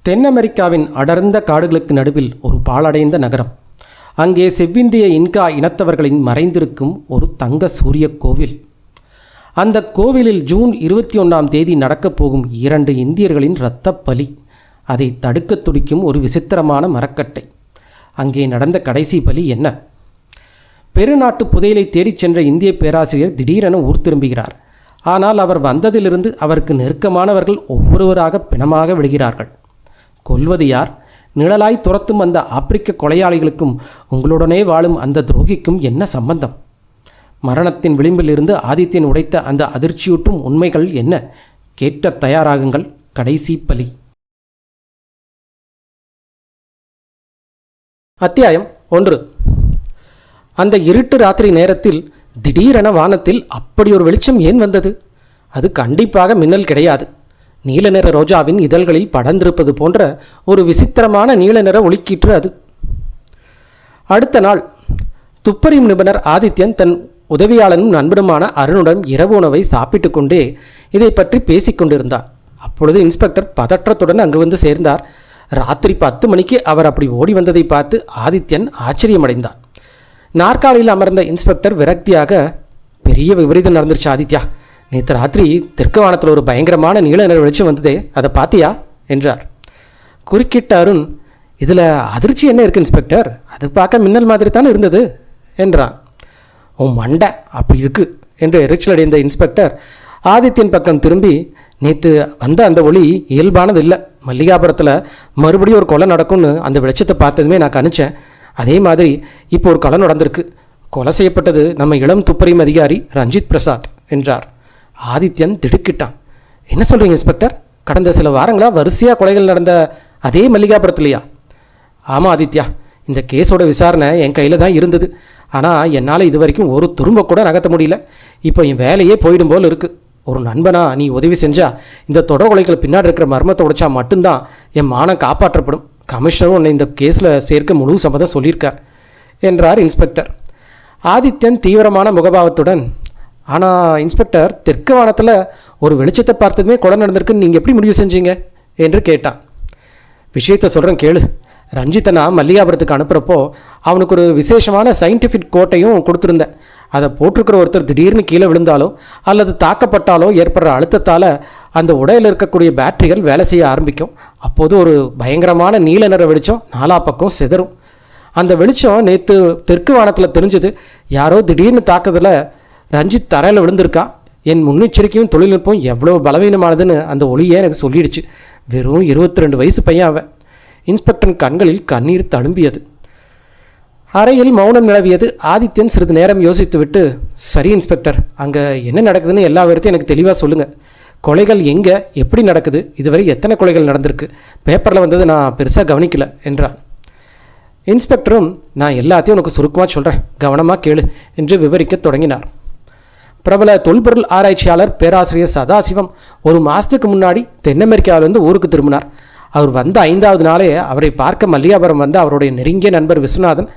தென் அமெரிக்காவின் அடர்ந்த காடுகளுக்கு நடுவில் ஒரு பாழடைந்த நகரம். அங்கே செவ்விந்திய இன்கா இனத்தவர்களின் மறைந்திருக்கும் ஒரு தங்க சூரிய கோவில். அந்த கோவிலில் ஜூன் 21 நடக்கப் போகும் 2 இந்தியர்களின் இரத்தப் பலி. அதை தடுக்க துடிக்கும் ஒரு விசித்திரமான மரக்கட்டை. அங்கே நடந்த கடைசி பலி என்ன? பெருநாட்டு புதையலை தேடிச் சென்ற இந்திய பேராசிரியர் திடீரென ஊர் திரும்புகிறார். ஆனால் அவர் வந்ததிலிருந்து அவருக்கு நெருக்கமானவர்கள் ஒவ்வொருவராக பிணமாக விழுகிறார்கள். கொல்வது யார்? நிழலாய் துரத்தும் அந்த ஆப்பிரிக்க கொலையாளிகளுக்கும் உங்களுடனே வாழும் அந்த துரோகிக்கும் என்ன சம்பந்தம்? மரணத்தின் விளிம்பில் இருந்து ஆதித்யன் உடைத்த அந்த அதிர்ச்சியூட்டும் உண்மைகள் என்ன? கேட்க தயாராகுங்கள். கடைசி பலி. அத்தியாயம் 1. அந்த இருட்டு ராத்திரி நேரத்தில் திடீரென வானத்தில் அப்படி ஒரு வெளிச்சம் ஏன் வந்தது? அது கண்டிப்பாக மின்னல் கிடையாது. நீல நிற ரோஜாவின் இதழ்களில் படர்ந்திருப்பது போன்ற ஒரு விசித்திரமான நீல நிற ஒளிக்கீற்று அது. அடுத்த நாள் துப்பறியும் நிபுணர் ஆதித்யன் தன் உதவியாளனும் நண்பனுமான அருணுடன் இரவு உணவை சாப்பிட்டு கொண்டே இதை பற்றி பேசிக்கொண்டிருந்தார். அப்பொழுது இன்ஸ்பெக்டர் பதற்றத்துடன் அங்கு வந்து சேர்ந்தார். ராத்திரி 10 மணிக்கு அவர் அப்படி ஓடி வந்ததை பார்த்து ஆதித்யன் ஆச்சரியமடைந்தார். நாற்காலியில் அமர்ந்த இன்ஸ்பெக்டர் விரக்தியாக, பெரிய விபரீதம் நடந்துருச்சு ஆதித்யா. நேற்று ராத்திரி தெற்கு வானத்தில் ஒரு பயங்கரமான நீல நிற வெளிச்சம் வந்ததே, அதை பார்த்தியா என்றார். குறுக்கிட்ட அருண், இதில் அதிர்ச்சி என்ன இருக்குது இன்ஸ்பெக்டர்? அது பார்க்க மின்னல் மாதிரி தானே இருந்தது என்றான். உன் மண்டை அப்படி இருக்கு என்று எரிச்சலடைந்த இன்ஸ்பெக்டர் ஆதித்யன் பக்கம் திரும்பி, நேற்று வந்த அந்த ஒளி இயல்பானது இல்லை. மல்லிகாபுரத்தில் மறுபடியும் ஒரு கொலை நடக்கும்னு அந்த வெளிச்சத்தை பார்த்ததுமே நான் கணிச்சேன். அதே மாதிரி இப்போ ஒரு கொலை நடந்திருக்கு. கொலை செய்யப்பட்டது நம்ம இளம் துப்பறியும் அதிகாரி ரஞ்சித் பிரசாத் என்றார். ஆதித்யன் திடுக்கிட்டான். என்ன சொல்கிறீங்க இன்ஸ்பெக்டர்? கடந்த சில வாரங்களாக வரிசையாக கொலைகள் நடந்த அதே மல்லிகாபுரத்துலையா? ஆமாம் ஆதித்யா, இந்த கேஸோட விசாரணை என் கையில் தான் இருந்தது. ஆனால் என்னால் இது வரைக்கும் ஒரு துரும்ப கூட நகர்த்த முடியல. இப்போ என் வேலையே போயிடும் போல் இருக்குது. ஒரு நண்பனா நீ உதவி செஞ்சா இந்த தொடர் கொலைகள் பின்னாடி இருக்கிற மர்மத்தை உடைச்சா மட்டும்தான் என் மானம் காப்பாற்றப்படும். கமிஷனரும் உன்னை இந்த கேஸில் சேர்க்க முழு சம்மதம் சொல்லியிருக்கார் என்றார் இன்ஸ்பெக்டர். ஆதித்யன் தீவிரமான முகபாவத்துடன், ஆனால் இன்ஸ்பெக்டர், தெற்கு வானத்தில் ஒரு வெளிச்சத்தை பார்த்ததுமே கொலை நடந்திருக்குன்னு நீங்கள் எப்படி முடிவு செஞ்சீங்க என்று கேட்டான். விஷயத்தை சொல்கிறேன் கேளு. ரஞ்சித்தை நான் மல்லிகாபுரத்துக்கு அனுப்புகிறப்போ அவனுக்கு ஒரு விசேஷமான சயின்டிஃபிக் கோட்டையும் கொடுத்துருந்தேன். அதை போட்டிருக்கிற ஒருத்தர் திடீர்னு கீழே விழுந்தாலோ அல்லது தாக்கப்பட்டாலோ ஏற்படுற அழுத்தத்தால் அந்த உடையில் இருக்கக்கூடிய பேட்டரிகள் வேலை செய்ய ஆரம்பிக்கும். அப்போது ஒரு பயங்கரமான நீல நிற வெளிச்சம் நாலா பக்கம் சிதறும். அந்த வெளிச்சம் நேற்று தெற்கு வானத்தில் தெரிஞ்சது. யாரோ திடீர்னு தாக்குதல ரஞ்சித் தரையில் விழுந்திருக்கான். என் முன்னெச்சரிக்கையும் தொழில்நுட்பம் எவ்வளோ பலவீனமானதுன்னு அந்த ஒளியே எனக்கு சொல்லிடுச்சு. வெறும் 22 வயசு பையன் அவன். இன்ஸ்பெக்டர் கண்களில் கண்ணீர் தழும்பியது. அறையில் மௌனம் நிலவியது. ஆதித்யன் சிறிது நேரம் யோசித்துவிட்டு, சரி இன்ஸ்பெக்டர், அங்கே என்ன நடக்குதுன்னு எல்லா விவரத்தையும் எனக்கு தெளிவாக சொல்லுங்கள். கொலைகள் எங்கே, எப்படி நடக்குது, இதுவரை எத்தனை கொலைகள் நடந்திருக்கு, பேப்பரில் வந்தது நான் பெருசாக கவனிக்கல என்றான். இன்ஸ்பெக்டரும், நான் எல்லாத்தையும் உனக்கு சுருக்கமாக சொல்கிறேன், கவனமாக கேளு என்று விவரிக்க தொடங்கினார். பிரபல தொல்பொருள் ஆராய்ச்சியாளர் பேராசிரியர் சதாசிவம் ஒரு மாதத்துக்கு முன்னாடி தென் அமெரிக்காவிலிருந்து ஊருக்கு திரும்பினார். அவர் வந்த 5வது நாளே அவரை பார்க்க மல்லிகாபுரம் வந்த அவருடைய நெருங்கிய நண்பர் விஸ்வநாதன்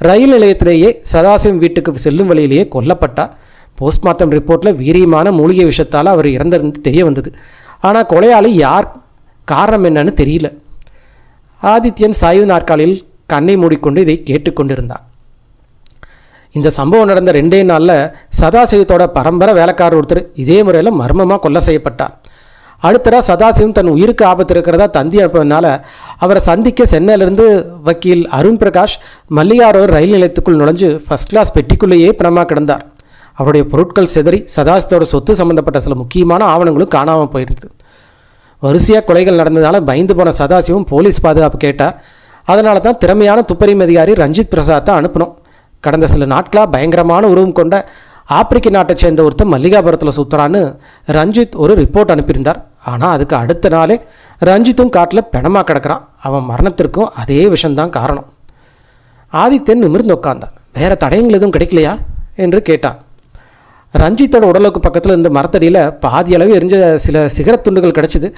ரயில் நிலையத்திலேயே சதாசிவம் வீட்டுக்கு செல்லும் வழியிலேயே கொல்லப்பட்டார். போஸ்ட்மார்ட்டம் ரிப்போர்ட்டில் வீரியமான மூலிகை விஷத்தால் அவர் இறந்திருந்து தெரிய வந்தது. ஆனால் கொலையாளி யார், காரணம் என்னன்னு தெரியல. ஆதித்யன் சாய்வு நாற்காலியில் கண்ணை மூடிக்கொண்டு இதை கேட்டுக்கொண்டிருந்தார். இந்த சம்பவம் நடந்த 2 நாளில் சதாசிவத்தோட பரம்பரை வேலைக்காரர் ஒருத்தர் இதே முறையில் மர்மமாக கொலை செய்யப்பட்டார். அடுத்ததாக சதாசிவம் தன் உயிருக்கு ஆபத்து இருக்கிறதா தந்தி அனுப்புவதனால அவரை சந்திக்க சென்னையிலிருந்து வக்கீல் அருண் பிரகாஷ் மல்லிகாரோர் ரயில் நிலையத்துக்குள் நுழைஞ்சு ஃபர்ஸ்ட் கிளாஸ் பெட்டிக்குள்ளேயே பிணமாக கிடந்தார். அவருடைய பொருட்கள் சிதறி சதாசிவத்தோட சொத்து சம்பந்தப்பட்ட சில முக்கியமான ஆவணங்களும் காணாமல் போயிருந்தது. வரிசையாக கொலைகள் நடந்ததால் பயந்து போன சதாசிவம் போலீஸ் பாதுகாப்பு கேட்டார். அதனால தான் திறமையான துப்பறியும் அதிகாரி ரஞ்சித் பிரசாத்தை அனுப்பினோம். கடந்த சில நாட்களாக பயங்கரமான உருவம் கொண்ட ஆப்பிரிக்க நாட்டை சேர்ந்த ஒருத்தர் மல்லிகாபுரத்தில் சுற்றுறான்னு ரஞ்சித் ஒரு ரிப்போர்ட் அனுப்பியிருந்தார். ஆனால் அதுக்கு அடுத்த நாளே ரஞ்சித்தும் காட்டில் பிணமாக கிடக்கிறான். அவன் மரணத்திற்கும் அதே விஷயம்தான் காரணம். ஆதித்யன் நிமிர்ந்து உட்கார்ந்தான். வேறு தடயங்கள் எதுவும் கிடைக்கலையா என்று கேட்டான். ரஞ்சித்தோட உடலுக்கு பக்கத்தில் இருந்த மரத்தடியில் பாதி அளவு எரிஞ்ச சில சிகரெட் துண்டுகள் கிடச்சிது.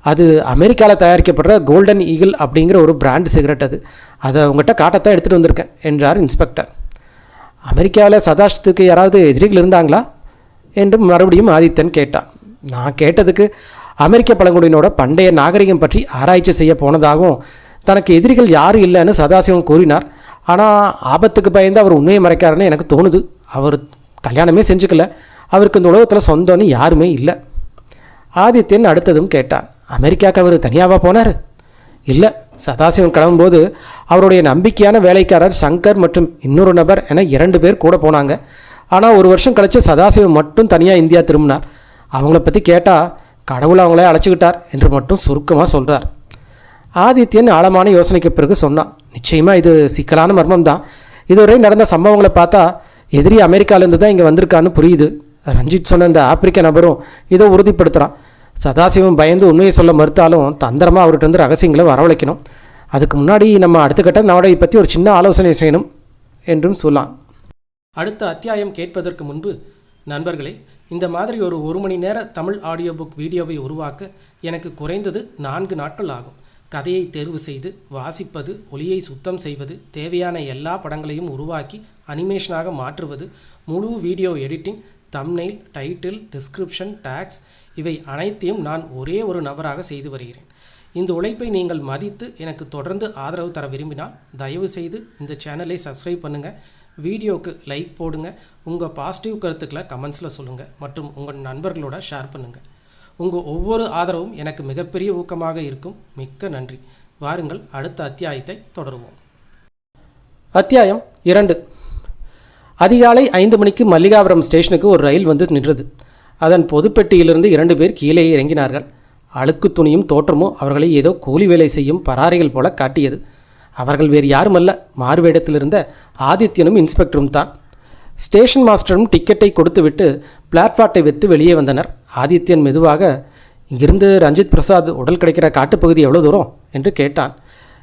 அது அமெரிக்காவில் தயாரிக்கப்படுற கோல்டன் ஈகிள் அப்படிங்கிற ஒரு பிராண்ட் சிகரெட். அதை உங்கள்கிட்ட காட்டத்தான் எடுத்துகிட்டு வந்திருக்கேன் என்றார் இன்ஸ்பெக்டர். அமெரிக்காவில் சதாசிவத்துக்கு யாராவது எதிரிகள் இருந்தாங்களா என்று மறுபடியும் ஆதித்யன் கேட்டான். நான் கேட்டதுக்கு அமெரிக்க பழங்குடியினோட பண்டைய நாகரிகம் பற்றி ஆராய்ச்சி செய்ய போனதாகவும் தனக்கு எதிரிகள் யாரும் இல்லைன்னு சதாசிவம் கூறினார். ஆனால் ஆபத்துக்கு பயந்து அவர் உண்மையை மறைக்காருன்னு எனக்கு தோணுது. அவர் கல்யாணமே செஞ்சுக்கல, அவருக்கு இந்த உலகத்தில் சொந்தம்னு யாருமே இல்லை. ஆதித்யன் அடுத்ததும் கேட்டார், அமெரிக்காவுக்கு அவர் தனியாவா போனார்? இல்லை, சதாசிவம் கிளம்பும்போது அவருடைய நம்பிக்கையான வேலைக்காரர் சங்கர் மற்றும் இன்னொரு நபர் என 2 பேர் கூட போனாங்க. ஆனால் 1 வருஷம் கழித்து சதாசிவம் மட்டும் தனியாக இந்தியா திரும்பினார். அவங்கள பற்றி கேட்டால் கடவுள் அவங்களே அழைச்சிக்கிட்டார் என்று மட்டும் சுருக்கமாக சொல்கிறார். ஆதித்யன் ஆழமான யோசனைக்கு பிறகு சொன்னான், நிச்சயமாக இது சிக்கலான மர்மம் தான். இதுவரை நடந்த சம்பவங்களை பார்த்தா எதிரி அமெரிக்காவிலேருந்து தான் இங்கே வந்திருக்கான்னு புரியுது. ரஞ்சித் சொன்ன இந்த ஆப்பிரிக்க நபரும் இதை உறுதிப்படுத்துகிறான். சதாசிவம் பயந்து உண்மையை சொல்ல மறுத்தாலும் தந்திரமாக அவர்கிட்ட இருந்து ரகசியங்களை வரவழைக்கணும். அதுக்கு முன்னாடி நம்ம அடுத்த கட்ட நாடை பற்றி ஒரு சின்ன ஆலோசனை செய்யணும் என்றும் சொல்லலாம். அடுத்த அத்தியாயம் கேட்பதற்கு முன்பு நண்பர்களே, இந்த மாதிரி ஒரு 1 மணி நேர தமிழ் ஆடியோ புக் வீடியோவை உருவாக்க எனக்கு குறைந்தது 4 நாட்கள் ஆகும். கதையை தேர்வு செய்து வாசிப்பது, ஒலியை சுத்தம் செய்வது, தேவையான எல்லா படங்களையும் உருவாக்கி அனிமேஷனாக மாற்றுவது, முழு video editing, thumbnail, title, description, tags இவை அனைத்தையும் நான் ஒரே ஒரு நபராக செய்து வருகிறேன். இந்த உழைப்பை நீங்கள் மதித்து எனக்கு தொடர்ந்து ஆதரவு தர விரும்பினால் தயவு செய்து இந்த சேனலை சப்ஸ்கிரைப் பண்ணுங்கள், வீடியோவுக்கு லைக் போடுங்க, உங்கள் பாசிட்டிவ் கருத்துக்களை கமெண்ட்ஸில் சொல்லுங்கள் மற்றும் உங்கள் நண்பர்களோட ஷேர் பண்ணுங்கள். உங்கள் ஒவ்வொரு ஆதரவும் எனக்கு மிகப்பெரிய ஊக்கமாக இருக்கும். மிக்க நன்றி. வாருங்கள் அடுத்த அத்தியாயத்தை தொடருவோம். அத்தியாயம் 2. அதிகாலை 5 மணிக்கு மல்லிகாபுரம் ஸ்டேஷனுக்கு ஒரு ரயில் வந்து நின்றது. அதன் பொதுப்பெட்டியிலிருந்து 2 பேர் கீழே இறங்கினார்கள். அழுக்கு துணியும் தோற்றமும் அவர்களை ஏதோ கூலி வேலை செய்யும் பராரிகள் போல காட்டியது. அவர்கள் வேறு யாருமல்ல, மாறுவேடத்தில் இருந்த ஆதித்யனும் இன்ஸ்பெக்டரும் தான். ஸ்டேஷன் மாஸ்டரும் டிக்கெட்டை கொடுத்துவிட்டு பிளாட்பார்ட்டை விட்டு வெளியே வந்தனர். ஆதித்யன் மெதுவாக, இங்கிருந்து ரஞ்சித் பிரசாத் உடல் கிடைக்கிற காட்டுப்பகுதி எவ்வளோ தூரம் என்று கேட்டான்.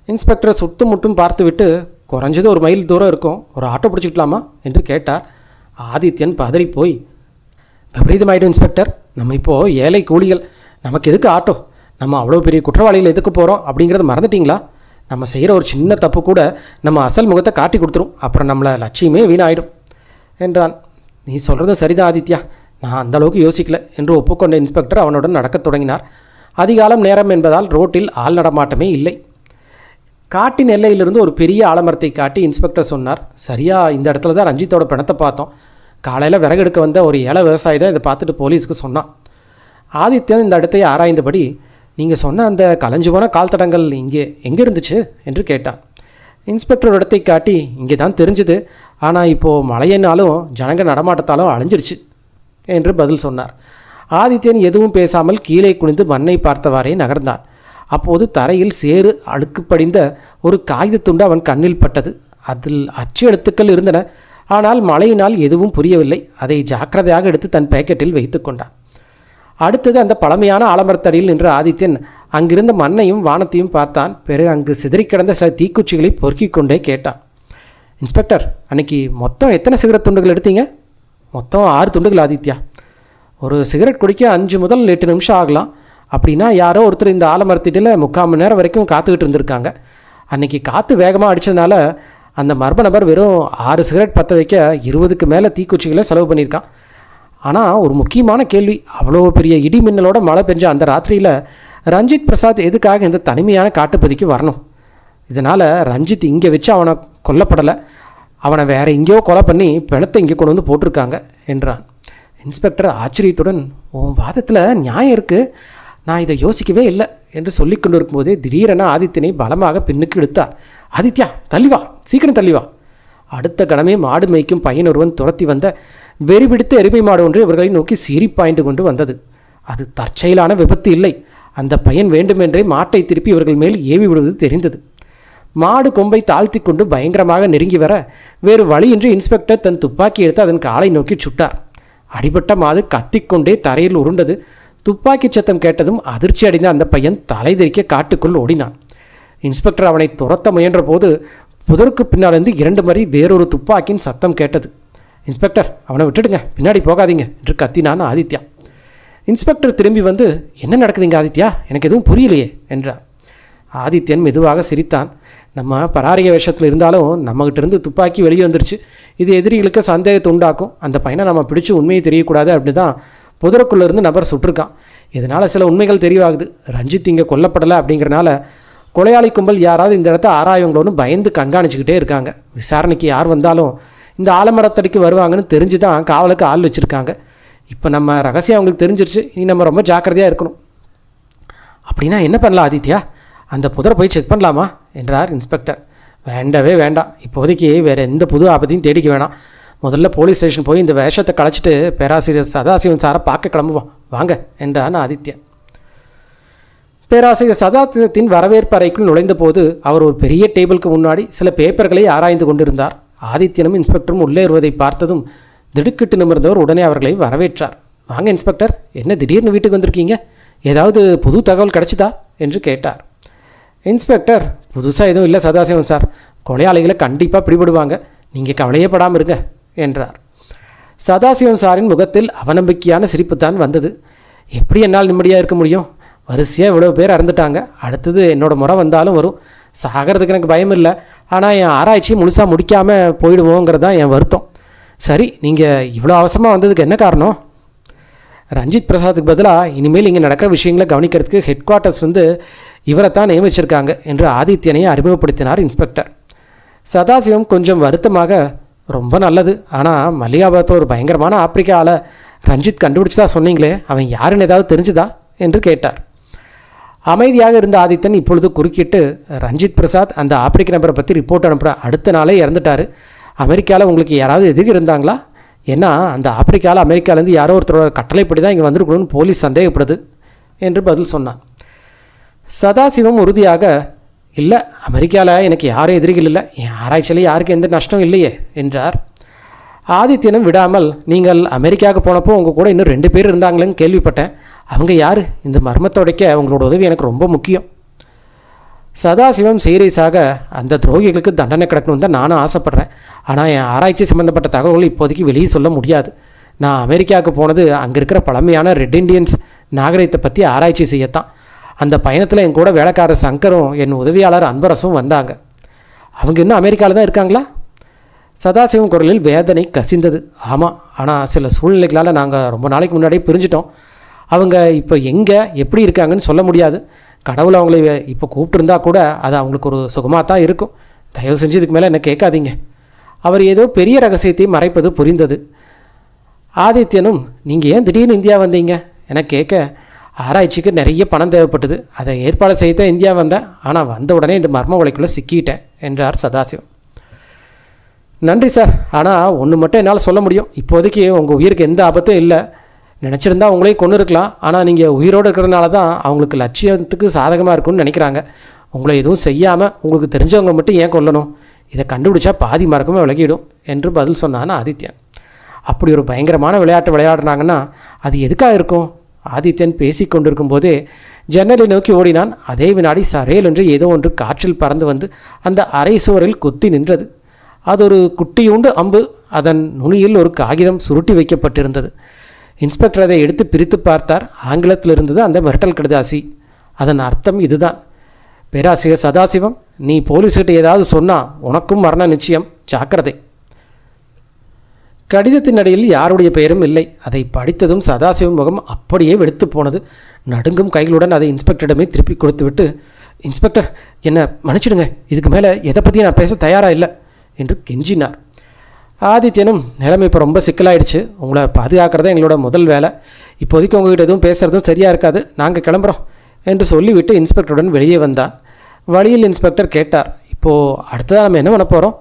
இன்ஸ்பெக்டர் சுட்டும் முட்டும் பார்த்துவிட்டு, குறைஞ்சது 1 மைல் தூரம் இருக்கும், ஒரு ஆட்டோ பிடிச்சிக்கலாமா என்று கேட்டார். ஆதித்யன் பதறிப்போய், விபரீதமாயிடும் இன்ஸ்பெக்டர், நம்ம இப்போது ஏழை கூலிகள், நமக்கு எதுக்கு ஆட்டோ? நம்ம அவ்வளோ பெரிய குற்றவாளிகள் எதுக்கு போகிறோம் அப்படிங்கிறத மறந்துட்டிங்களா? நம்ம செய்கிற ஒரு சின்ன தப்பு கூட நம்ம அசல் முகத்தை காட்டி கொடுத்துரும், அப்புறம் நம்மளை லட்சியமே வீணாயிடும் என்றான். நீ சொல்கிறது சரிதான் ஆதித்யா, நான் அந்தளவுக்கு யோசிக்கல என்று ஒப்புக்கொண்ட இன்ஸ்பெக்டர் அவனுடன் நடக்கத் தொடங்கினார். அதிகாலம் நேரம் என்பதால் ரோட்டில் ஆள் நடமாட்டமே இல்லை. காட்டின் எல்லையிலிருந்து ஒரு பெரிய ஆலமரத்தை காட்டி இன்ஸ்பெக்டர் சொன்னார், சரியா இந்த இடத்துல தான் ரஞ்சித்தோட பிணத்தை பார்த்தோம். காலையில் விறகெடுக்க வந்த ஒரு ஏழை விவசாயி தான் இதை பார்த்துட்டு போலீஸுக்கு சொன்னான். ஆதித்யன் இந்த இடத்தை ஆராய்ந்தபடி, நீங்கள் சொன்ன அந்த கலைஞ்சு போன கால் தடங்கள் எங்கே இருந்துச்சு என்று கேட்டான். இன்ஸ்பெக்டர் இடத்தை காட்டி, இங்கே தான் தெரிஞ்சுது, ஆனால் இப்போது மழையினாலும் ஜனங்க நடமாட்டத்தாலும் அழிஞ்சிருச்சு என்று பதில் சொன்னார். ஆதித்யன் எதுவும் பேசாமல் கீழே குனிந்து மண்ணை பார்த்தவாறே நகர்ந்தான். அப்போது தரையில் சேறு அழுக்கு படிந்த ஒரு காகிதத்துண்டு அவன் கண்ணில் பட்டது. அதில் அச்சு எழுத்துக்கள் இருந்தன. ஆனால் மழையினால் எதுவும் புரியவில்லை. அதை ஜாக்கிரதையாக எடுத்து தன் பேக்கெட்டில் வைத்து கொண்டான். அடுத்தது அந்த பழமையான ஆலமரத்தடியில் நின்ற ஆதித்யன் அங்கிருந்த மண்ணையும் வானத்தையும் பார்த்தான். பிறகு அங்கு சிதறி கிடந்த சில தீக்குச்சிகளை பொறுக்கிக் கொண்டே கேட்டான், இன்ஸ்பெக்டர், அன்னைக்கு மொத்தம் எத்தனை சிகரெட் துண்டுகள் எடுத்தீங்க? மொத்தம் 6 துண்டுகள் ஆதித்யா. ஒரு சிகரெட் குடிக்க 5 முதல் 8 நிமிஷம் ஆகலாம். அப்படின்னா யாரோ ஒருத்தர் இந்த ஆலமரத்திட்டில் 3/4 மணி நேரம் வரைக்கும் காத்துக்கிட்டு இருந்திருக்காங்க. அன்றைக்கி காற்று வேகமாக அடித்ததுனால அந்த மர்ம நபர் வெறும் 6 சிகரெட் பற்ற வைக்க 20க்கு மேலே தீக்குச்சிகளை செலவு பண்ணியிருக்கான். ஆனால் ஒரு முக்கியமான கேள்வி, அவ்வளோ பெரிய இடி மின்னலோட மழை பெஞ்ச அந்த ராத்திரியில் ரஞ்சித் பிரசாத் எதுக்காக இந்த தனிமையான காட்டுப்பகுதிக்கு வரணும்? இதனால் ரஞ்சித் இங்கே வச்சு அவனை கொல்லப்படலை, அவனை வேறு எங்கேயோ கொலை பண்ணி பிணத்தை இங்கே கொண்டு வந்து போட்டிருக்காங்க என்றான். இன்ஸ்பெக்டர் ஆச்சரியத்துடன், உன் வாதத்தில் நியாயம் இருக்குது, நான் இதை யோசிக்கவே இல்லை என்று சொல்லி கொண்டு இருக்கும்போதே திடீரென ஆதித்யனை பலமாக பின்னுக்கு இழுத்தார். ஆதித்யா, தள்ளிவா, சீக்கிரம் தள்ளிவா. அடுத்த கணமே மாடு மேய்க்கும் பையன் ஒருவன் துரத்தி வந்த வெறி பிடித்த எருமை மாடு ஒன்று இவர்களை நோக்கி சீறி பாய்ந்து கொண்டு வந்தது. அது தற்செயலான விபத்து இல்லை. அந்த பையன் வேண்டுமென்றே மாட்டை திருப்பி இவர்கள் மேல் ஏவி விடுவது தெரிந்தது. மாடு கொம்பை தாழ்த்தி கொண்டு பயங்கரமாக நெருங்கி வர வேறு வழியின்றி இன்ஸ்பெக்டர் தன் துப்பாக்கி எடுத்து அதன் காலை நோக்கி சுட்டார். அடிபட்ட மாடு கத்திக்கொண்டே தரையில் உருண்டது. துப்பாக்கி சத்தம் கேட்டதும் அதிர்ச்சி அடைந்த அந்த பையன் தலை தெறிக்க காட்டுக்குள் ஓடினான். இன்ஸ்பெக்டர் அவனை துரத்த முயன்ற போது புதருக்கு பின்னாலிருந்து 2 முறை வேறொரு துப்பாக்கியின் சத்தம் கேட்டது. இன்ஸ்பெக்டர், அவனை விட்டுடுங்க, பின்னாடி போகாதீங்க என்று கத்தினான் ஆதித்யா. இன்ஸ்பெக்டர் திரும்பி வந்து, என்ன நடக்குதுங்க ஆதித்யா, எனக்கு எதுவும் புரியலையே என்றார். ஆதித்யன் மெதுவாக சிரித்தான். நம்ம பராரிய வேஷத்தில் இருந்தாலும் நம்மகிட்ட இருந்து துப்பாக்கி வெளியே வந்துருச்சு. இது எதிரிகளுக்கு சந்தேகத்தை உண்டாக்கும். அந்த பையனை நம்ம பிடிச்சி உண்மையை தெரியக்கூடாது அப்படின்னு தான் புதருக்குள்ளேருந்து நபர் சுட்டிருக்கான். இதனால் சில உண்மைகள் தெரியவாகுது. ரஞ்சித் இங்கே கொல்லப்படலை அப்படிங்கிறனால கொலையாளி கும்பல் யாராவது இந்த இடத்த ஆராயவங்களோன்னு பயந்து கண்காணிச்சிக்கிட்டே இருக்காங்க. விசாரணைக்கு யார் வந்தாலும் இந்த ஆலமரத்தடிக்கு வருவாங்கன்னு தெரிஞ்சு தான் காவலுக்கு ஆள் வச்சுருக்காங்க. இப்போ நம்ம ரகசியம் அவங்களுக்கு தெரிஞ்சிருச்சு. இனி நம்ம ரொம்ப ஜாக்கிரதையாக இருக்கணும். அப்படின்னா என்ன பண்ணலாம் ஆதித்யா? அந்த புதரை போய் செக் பண்ணலாமா என்றார் இன்ஸ்பெக்டர். வேண்டவே வேண்டாம். இப்போதைக்கு வேறு எந்த புது ஆபத்தையும் தேடிக்க வேணாம். முதல்ல போலீஸ் ஸ்டேஷன் போய் இந்த வேஷத்தை களைச்சிட்டு பேராசிரியர் சதாசிவன் சாரை பார்க்க கிளம்புவோம் வாங்க என்றான் ஆதித்யன். பேராசிரியர் சதாசிவத்தின் வரவேற்பு அறைக்குள் நுழைந்த போது அவர் ஒரு பெரிய டேபிளுக்கு முன்னாடி சில பேப்பர்களை ஆராய்ந்து கொண்டிருந்தார். ஆதித்யனும் இன்ஸ்பெக்டரும் உள்ளே வருவதை பார்த்ததும் திடுக்கிட்டு நிமிர்ந்தவர் உடனே அவர்களை வரவேற்றார். வாங்க இன்ஸ்பெக்டர், என்ன திடீர்னு வீட்டுக்கு வந்திருக்கீங்க? ஏதாவது புது தகவல் கிடைச்சிதா என்று கேட்டார். இன்ஸ்பெக்டர், புதுசாக எதுவும் இல்லை சதாசிவன் சார். கொலையாளிகளை கண்டிப்பாக பிடிபடுவாங்க, நீங்கள் கவலையே படாமல் இருங்க என்றார். சதாசிவன் சாரின் முகத்தில் அவநம்பிக்கையான சிரிப்புத்தான் வந்தது. எப்படி என்னால் நிம்மதியாக இருக்க முடியும்? வரிசையாக இவ்வளோ பேர் இறந்துட்டாங்க. அடுத்தது என்னோடய முறை வந்தாலும் வரும். சாகிறதுக்கு எனக்கு பயம் இல்லை. ஆனால் என் ஆராய்ச்சியை முழுசாக முடிக்காமல் போயிடுவோங்கிறது தான் என் வருத்தம். சரி, நீங்கள் இவ்வளோ அவசரமாக வந்ததுக்கு என்ன காரணம்? ரஞ்சித் பிரசாத்துக்கு பதிலாக இனிமேல் இங்கே நடக்கிற விஷயங்களை கவனிக்கிறதுக்கு ஹெட் குவார்ட்டர்ஸ்லேருந்து இவரை தான் நியமிச்சிருக்காங்க என்று ஆதித்யனையை அறிமுகப்படுத்தினார் இன்ஸ்பெக்டர். சதாசிவம் கொஞ்சம் வருத்தமாக, ரொம்ப நல்லது. ஆனால் மல்லிகாபுரத்தில் ஒரு பயங்கரமான ஆப்பிரிக்காவில் ரஞ்சித் கண்டுபிடிச்சதா சொன்னீங்களே, அவன் யாருன்னு ஏதாவது தெரிஞ்சுதா என்று கேட்டார். அமைதியாக இருந்த ஆதித்தன் இப்பொழுது குறுக்கிட்டு, ரஞ்சித் பிரசாத் அந்த ஆப்பிரிக்க நபரை பற்றி ரிப்போர்ட் அனுப்புகிற அடுத்த நாளே இறந்துட்டார். அமெரிக்காவில் உங்களுக்கு யாராவது எதிரி இருந்தாங்களா? ஏன்னா அந்த ஆப்பிரிக்காவில் அமெரிக்காவிலேருந்து யாரோ ஒருத்தரோட கட்டளைப்படி தான் இங்கே வந்திருக்கணும்னு போலீஸ் சந்தேகப்படுது என்று பதில் சொன்னான். சதாசிவம் உறுதியாக, இல்லை, அமெரிக்காவில் எனக்கு யாரும் எதிரிகள் இல்லை, என் ஆராய்ச்சியில் யாருக்கு எந்த நஷ்டம் இல்லையே என்றார். ஆதித்யனும் விடாமல், நீங்கள் அமெரிக்காவுக்கு போனப்போ உங்கள் கூட இன்னும் 2 பேர் இருந்தாங்களேன்னு கேள்விப்பட்டேன். அவங்க யார்? இந்த மர்மத்தை உடைக்க உங்களோட உதவி எனக்கு ரொம்ப முக்கியம். சதாசிவம் சீரியஸாக, அந்த துரோகிகளுக்கு தண்டனை கிடைக்கணும்னு தான் நானும் ஆசைப்பட்றேன். ஆனால் என் ஆராய்ச்சி சம்மந்தப்பட்ட தகவல்கள் இப்போதைக்கு வெளியே சொல்ல முடியாது. நான் அமெரிக்காவுக்கு போனது அங்கே இருக்கிற பழமையான ரெட் இண்டியன்ஸ் நாகரிகத்தை பற்றி ஆராய்ச்சி செய்யத்தான். அந்த பயணத்தில் என் கூட வேலைக்காரர் சங்கரும் என் உதவியாளர் அன்பரசும் வந்தாங்க. அவங்க இன்னும் அமெரிக்காவில் தான் இருக்காங்களா? சதாசிவம் குரலில் வேதனை கசிந்தது. ஆமாம், ஆனால் சில சூழ்நிலைகளால் நாங்கள் ரொம்ப நாளைக்கு முன்னாடியே பிரிஞ்சிட்டோம். அவங்க இப்போ எங்கே எப்படி இருக்காங்கன்னு சொல்ல முடியாது. கடவுள் அவங்களை இப்போ கூப்பிட்டுருந்தா கூட அது அவங்களுக்கு ஒரு சுகமாக தான் இருக்கும். தயவு செஞ்சு இதுக்கு மேலே என்ன கேட்காதீங்க. அவர் ஏதோ பெரிய ரகசியத்தை மறைப்பது புரிந்தது. ஆதித்யனும், நீங்கள் ஏன் திடீர்னு இந்தியா வந்தீங்க என கேட்க, ஆராய்ச்சிக்கு நிறைய பணம் தேவைப்பட்டது, அதை ஏற்பாடு செய்யத்தான் இந்தியா வந்தேன். ஆனால் வந்த உடனே இந்த மர்ம வலைக்குள்ளே சிக்கிட்டேன் என்றார் சதாசிவம். நன்றி சார், ஆனால் ஒன்று மட்டும் என்னால் சொல்ல முடியும். இப்போதைக்கு உங்கள் உயிருக்கு எந்த ஆபத்தும் இல்லை. நினச்சிருந்தா உங்களையும் கொண்டு இருக்கலாம். ஆனால் நீங்கள் உயிரோடு இருக்கிறதுனால தான் அவங்களுக்கு லட்சியத்துக்கு சாதகமாக இருக்கும்னு நினைக்கிறாங்க. உங்களை எதுவும் செய்யாமல் உங்களுக்கு தெரிஞ்சவங்க மட்டும் ஏன் கொல்லணும்? இதை கண்டுபிடிச்சா பாதி மறக்கமே விலகிடும் என்று பதில் சொன்னான் ஆதித்யன். அப்படி ஒரு பயங்கரமான விளையாட்டு விளையாடுறாங்கன்னா அது எதுக்காக இருக்கும்? ஆதித்யன் பேசி கொண்டிருக்கும் போதே ஜன்னலை நோக்கி ஓடினான். அதே வினாடி சரையல் என்று ஏதோ ஒன்று காற்றில் பறந்து வந்து அந்த அரை சுவரில் குத்தி நின்றது. அது ஒரு குட்டியுண்டு அம்பு. அதன் நுனியில் ஒரு காகிதம் சுருட்டி வைக்கப்பட்டிருந்தது. இன்ஸ்பெக்டர் அதை எடுத்து பிரித்து பார்த்தார். ஆங்கிலத்தில் இருந்தது அந்த மிரட்டல் கடிதாசி. அதன் அர்த்தம் இதுதான்: பேராசிரியர் சதாசிவம், நீ போலீஸ்கிட்ட ஏதாவது சொன்னால் உனக்கும் மரண நிச்சயம், ஜாக்கிரதை. கடிதத்தின் அடியில் யாருடைய பெயரும் இல்லை. அதை படித்ததும் சதாசிவம் முகம் அப்படியே வெடித்து போனது. நடுங்கும் கைகளுடன் அதை இன்ஸ்பெக்டரிடமே திருப்பி கொடுத்துவிட்டு, இன்ஸ்பெக்டர், என்னை மன்னிச்சிடுங்க, இதுக்கு மேலே எதை பற்றி நான் பேச தயாராக இல்லை என்று கெஞ்சினார். ஆதித்யனும், நிலைமை இப்போ ரொம்ப சிக்கலாயிடுச்சு, உங்களை பாதுகாக்கிறதா எங்களோட முதல் வேலை. இப்போதைக்கு உங்கள்கிட்ட எதுவும் பேசுகிறதும் சரியாக இருக்காது, நாங்கள் கிளம்புறோம் என்று சொல்லிவிட்டு இன்ஸ்பெக்டருடன் வெளியே வந்தான். வழியில் இன்ஸ்பெக்டர் கேட்டார், இப்போது அடுத்ததாக நம்ம என்ன பண்ண போகிறோம்?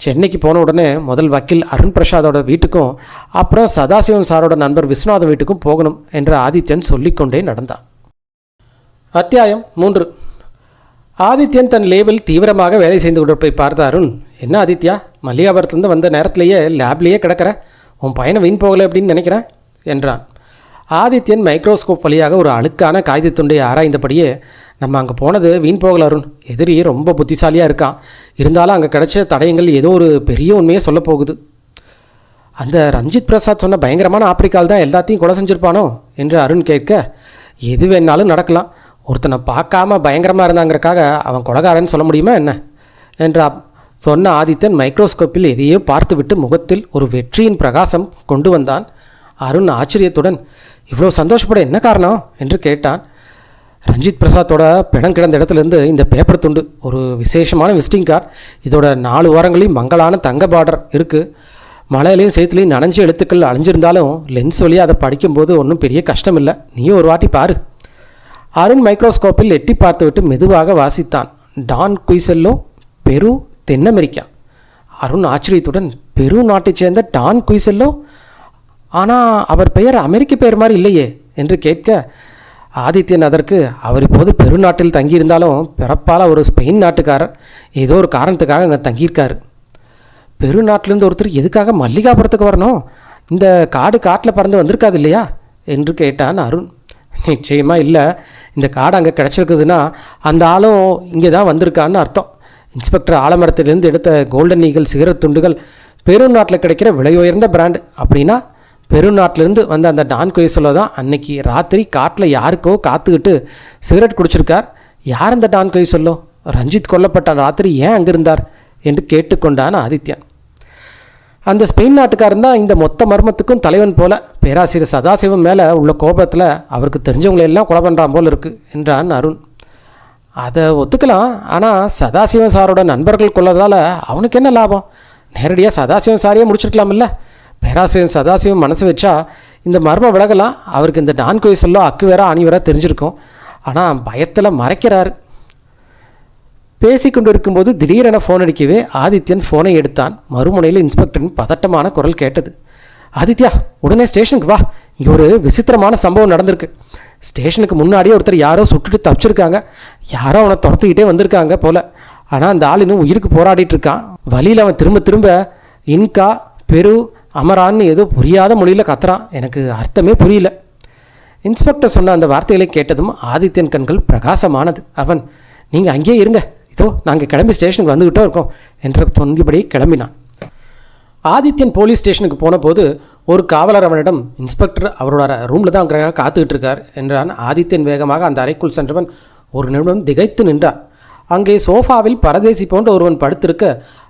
சென்னைக்கு போன உடனே முதல் வக்கீல் அருண் பிரசாதோட வீட்டுக்கும் அப்புறம் சதாசிவம் சாரோட நண்பர் விஸ்வநாதன் வீட்டுக்கும் போகணும் என்று ஆதித்யன் சொல்லிக்கொண்டே நடந்தான். அத்தியாயம் 3. ஆதித்யன் தன் லேபில் தீவிரமாக வேலை செய்து கொண்டிருப்பதை பார்த்த அருண், என்ன ஆதித்யா, மல்லிகாபுரத்துலேருந்து வந்த நேரத்திலேயே லேப்லேயே கிடக்கிற, உன் பையனை வீண் போகலை அப்படின்னு நினைக்கிறேன் என்றான். ஆதித்யன் மைக்ரோஸ்கோப் வழியாக ஒரு அழுக்கான காகிதத்துண்டை ஆராய்ந்தபடியே, நம்ம அங்கே போனது வீண் போகல அருண், எதிரி ரொம்ப புத்திசாலியாக இருக்கான். இருந்தாலும் அங்கே கிடைச்ச தடயங்கள் ஏதோ ஒரு பெரிய உண்மையை சொல்ல போகுது. அந்த ரஞ்சித் பிரசாத் சொன்ன பயங்கரமான ஆப்பிரிக்கால் தான் எல்லாத்தையும் கொலை செஞ்சிருப்பானோ என்று அருண் கேட்க, எது வேணாலும் நடக்கலாம். ஒருத்தனை பார்க்காம பயங்கரமாக இருந்தாங்கிறக்காக அவன் கொலைகாரன்னு சொல்ல முடியுமா என்ன என்று சொன்ன ஆதித்தன் மைக்ரோஸ்கோப்பில் எதையோ பார்த்துவிட்டு முகத்தில் ஒரு வெற்றியின் பிரகாசம் கொண்டு வந்தான். அருண் ஆச்சரியத்துடன், இவ்வளோ சந்தோஷப்பட என்ன காரணம் என்று கேட்டான். ரஞ்சித் பிரசாத்தோட பிணம் கிடந்த இடத்துலேருந்து இந்த பேப்பர் துண்டு, ஒரு விசேஷமான விசிட்டிங் கார்டு. இதோட 4 வாரங்களையும் மங்களான தங்க பார்டர் இருக்குது. மழையிலையும் சேத்துலையும் நனைஞ்ச எழுத்துக்கள் அழிஞ்சிருந்தாலும் லென்ஸ் வழியாக அதை படிக்கும்போது ஒன்றும் பெரிய கஷ்டம் இல்லை. நீயும் ஒரு வாட்டி பாரு. அருண் மைக்ரோஸ்கோப்பில் எட்டி பார்த்துவிட்டு மெதுவாக வாசித்தான். டான் குய்செல்லோ, பெரு, தென் அமெரிக்கா. அருண் ஆச்சரியத்துடன், பெரு நாட்டைச் சேர்ந்த டான் குய்செல்லோ? ஆனால் அவர் பெயர் அமெரிக்க பெயர் மாதிரி இல்லையே என்று கேட்க, ஆதித்யன் அதற்கு, அவர் இப்போது பெருநாட்டில் தங்கியிருந்தாலும் பிறப்பால் ஒரு ஸ்பெயின் நாட்டுக்காரர். ஏதோ ஒரு காரணத்துக்காக அங்கே தங்கியிருக்காரு. பெருநாட்டிலேருந்து ஒருத்தர் எதுக்காக மல்லிகாபுரத்துக்கு வரணும்? இந்த காட்டில் பறந்து வந்திருக்காது இல்லையா என்று கேட்டான் அருண். நிச்சயமாக இல்லை. இந்த காடு அங்கே கிடச்சிருக்குதுன்னா அந்த ஆளும் இங்கே தான் வந்திருக்கான்னு அர்த்தம். இன்ஸ்பெக்டர் ஆலமரத்திலிருந்து எடுத்த கோல்டன் ஈகிள் சிகரெட் துண்டுகள் பெருநாட்டில் கிடைக்கிற விலை உயர்ந்த பிராண்டு. அப்படின்னா பெருநாட்டிலேருந்து வந்த அந்த டான் குய்செல்லோ தான் அன்னைக்கு ராத்திரி காட்டில் யாருக்கோ காத்துக்கிட்டு சிகரெட் குடிச்சிருக்கார். யார் அந்த டான் குய்செல்லோ? ரஞ்சித் கொல்லப்பட்ட ராத்திரி ஏன் அங்கே இருந்தார் என்று கேட்டுக்கொண்டான் ஆதித்யன். அந்த ஸ்பெயின் நாட்டுக்காரன் தான் இந்த மொத்த மர்மத்துக்கும் தலைவன் போல. பேராசிரியர் சதாசிவம் மேலே உள்ள கோபத்தில் அவருக்கு தெரிஞ்சவங்களெல்லாம் கொலை பண்ணுறான் போல் இருக்கு என்றான் அருண். அதை ஒத்துக்கலாம். ஆனால் சதாசிவம் சாரோட நண்பர்கள் கொள்ளதால் அவனுக்கு என்ன லாபம்? நேரடியாக சதாசிவம் சாரியே முடிச்சிருக்கலாமில்ல. பேராசிரியர் சதாசிவம் மனசு வச்சா இந்த மர்மம் விலகலாம். அவருக்கு இந்த டான் குய்செல்லோ அக்கு வேற அணி வேற தெரிஞ்சிருக்கும். ஆனால் பயத்தில் மறைக்கிறாரு. பேசிக்கொண்டு இருக்கும்போது திடீரென ஃபோன் அடிக்கவே ஆதித்யன் ஃபோனை எடுத்தான். மறுமுனையில் இன்ஸ்பெக்டரின் பதட்டமான குரல் கேட்டது. ஆதித்யா, உடனே ஸ்டேஷனுக்கு வா. இங்கே ஒரு விசித்திரமான சம்பவம் நடந்திருக்கு. ஸ்டேஷனுக்கு முன்னாடியே ஒருத்தர் யாரோ சுட்டுட்டு தப்பிச்சிருக்காங்க. யாரோ அவனை துரத்துக்கிட்டே வந்திருக்காங்க போல. ஆனால் அந்த ஆள் இன்னும் உயிருக்கு போராடிட்டு இருக்கான். வழியில் அவன் திரும்ப திரும்ப இன்கா, பெரு, அமரான்னு ஏதோ புரியாத மொழியில் கத்துறான். எனக்கு அர்த்தமே புரியல. இன்ஸ்பெக்டர் சொன்ன அந்த வார்த்தைகளை கேட்டதும் ஆதித்யன் கண்கள் பிரகாசமானது. அவன், நீங்கள் அங்கேயே இருங்க, இதோ நாங்கள் கிளம்பி ஸ்டேஷனுக்கு வந்துக்கிட்டோ இருக்கோம் என்ற தொங்கிபடி கிளம்பினான். ஆதித்யன் போலீஸ் ஸ்டேஷனுக்கு போன போது ஒரு காவலர் அவனிடம், இன்ஸ்பெக்டர் அவரோட ரூமில் தான் அங்கே காத்துக்கிட்டு இருக்கார் என்றான். ஆதித்யன் வேகமாக அந்த அறைக்குள் சென்றவன் ஒரு நிமிடம் திகைத்து நின்றான். அங்கே சோஃபாவில் பரதேசி போன்ற ஒருவன் படுத்திருக்க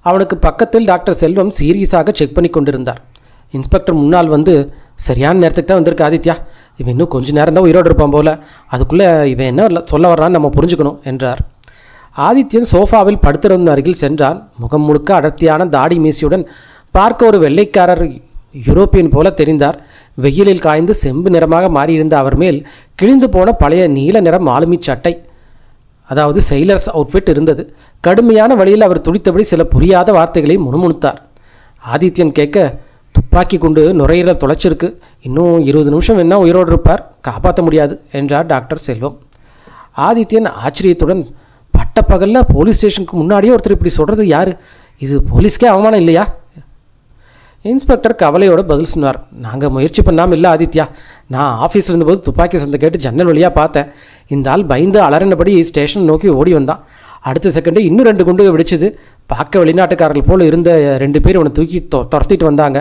அவனுக்கு பக்கத்தில் டாக்டர் செல்வம் சீரியஸாக செக் பண்ணி கொண்டிருந்தார். இன்ஸ்பெக்டர் முன்னால் வந்து, சரியான நேரத்துக்கு தான் வந்திருக்கு ஆதித்யா. இவன் இன்னும் கொஞ்சம் நேரம் தான் உயிரோடு இருப்பான் போல. அதுக்குள்ளே இவன் என்ன சொல்ல வர்றான்னு நம்ம புரிஞ்சுக்கணும் என்றார். ஆதித்யன் சோஃபாவில் படுத்திருந்த அருகில் சென்றான். முகம் முழுக்க அடர்த்தியான தாடி மீசியுடன் பார்க்க ஒரு வெள்ளைக்காரர் யூரோப்பியன் போல தெரிந்தார். வெயிலில் காய்ந்து செம்பு நிறமாக மாறியிருந்த அவர் மேல் கிழிந்து போன பழைய நீல நிற மாலுமி சட்டை, அதாவது செயிலர்ஸ் அவுட்ஃபிட் இருந்தது. கடுமையான வழியில் அவர் துடித்தபடி சில புரியாத வார்த்தைகளை முணுமுணுத்தார். ஆதித்யன் கேட்க, துப்பாக்கி கொண்டு நுரையீரல் தொலைச்சிருக்கு. இன்னும் 20 நிமிஷம் வேணா உயிரோடு இருப்பார், காப்பாற்ற முடியாது என்றார் டாக்டர் செல்வம். ஆதித்யன் ஆச்சரியத்துடன், பட்டப்பகலில் போலீஸ் ஸ்டேஷனுக்கு முன்னாடியே ஒருத்தர் இப்படி சொல்கிறது யார்? இது போலீஸ்க்கே அவமானம் இல்லையா? இன்ஸ்பெக்டர் கவலையோடு பதில் சொன்னார். நாங்கள் முயற்சி பண்ணாமல் இல்லை ஆதித்யா. நான் ஆஃபீஸில் இருந்தபோது துப்பாக்கி சந்தை கேட்டு ஜன்னல் வழியாக பார்த்தேன். இந்த ஆள் பயந்து அலறினபடி ஸ்டேஷன் நோக்கி ஓடி வந்தான். அடுத்த செகண்டே இன்னும் 2 குண்டுகள் வெடிச்சது. பார்க்க வெளிநாட்டுக்காரர்கள் போல் இருந்த 2 பேர் இவனை தூக்கி துரத்திட்டு வந்தாங்க.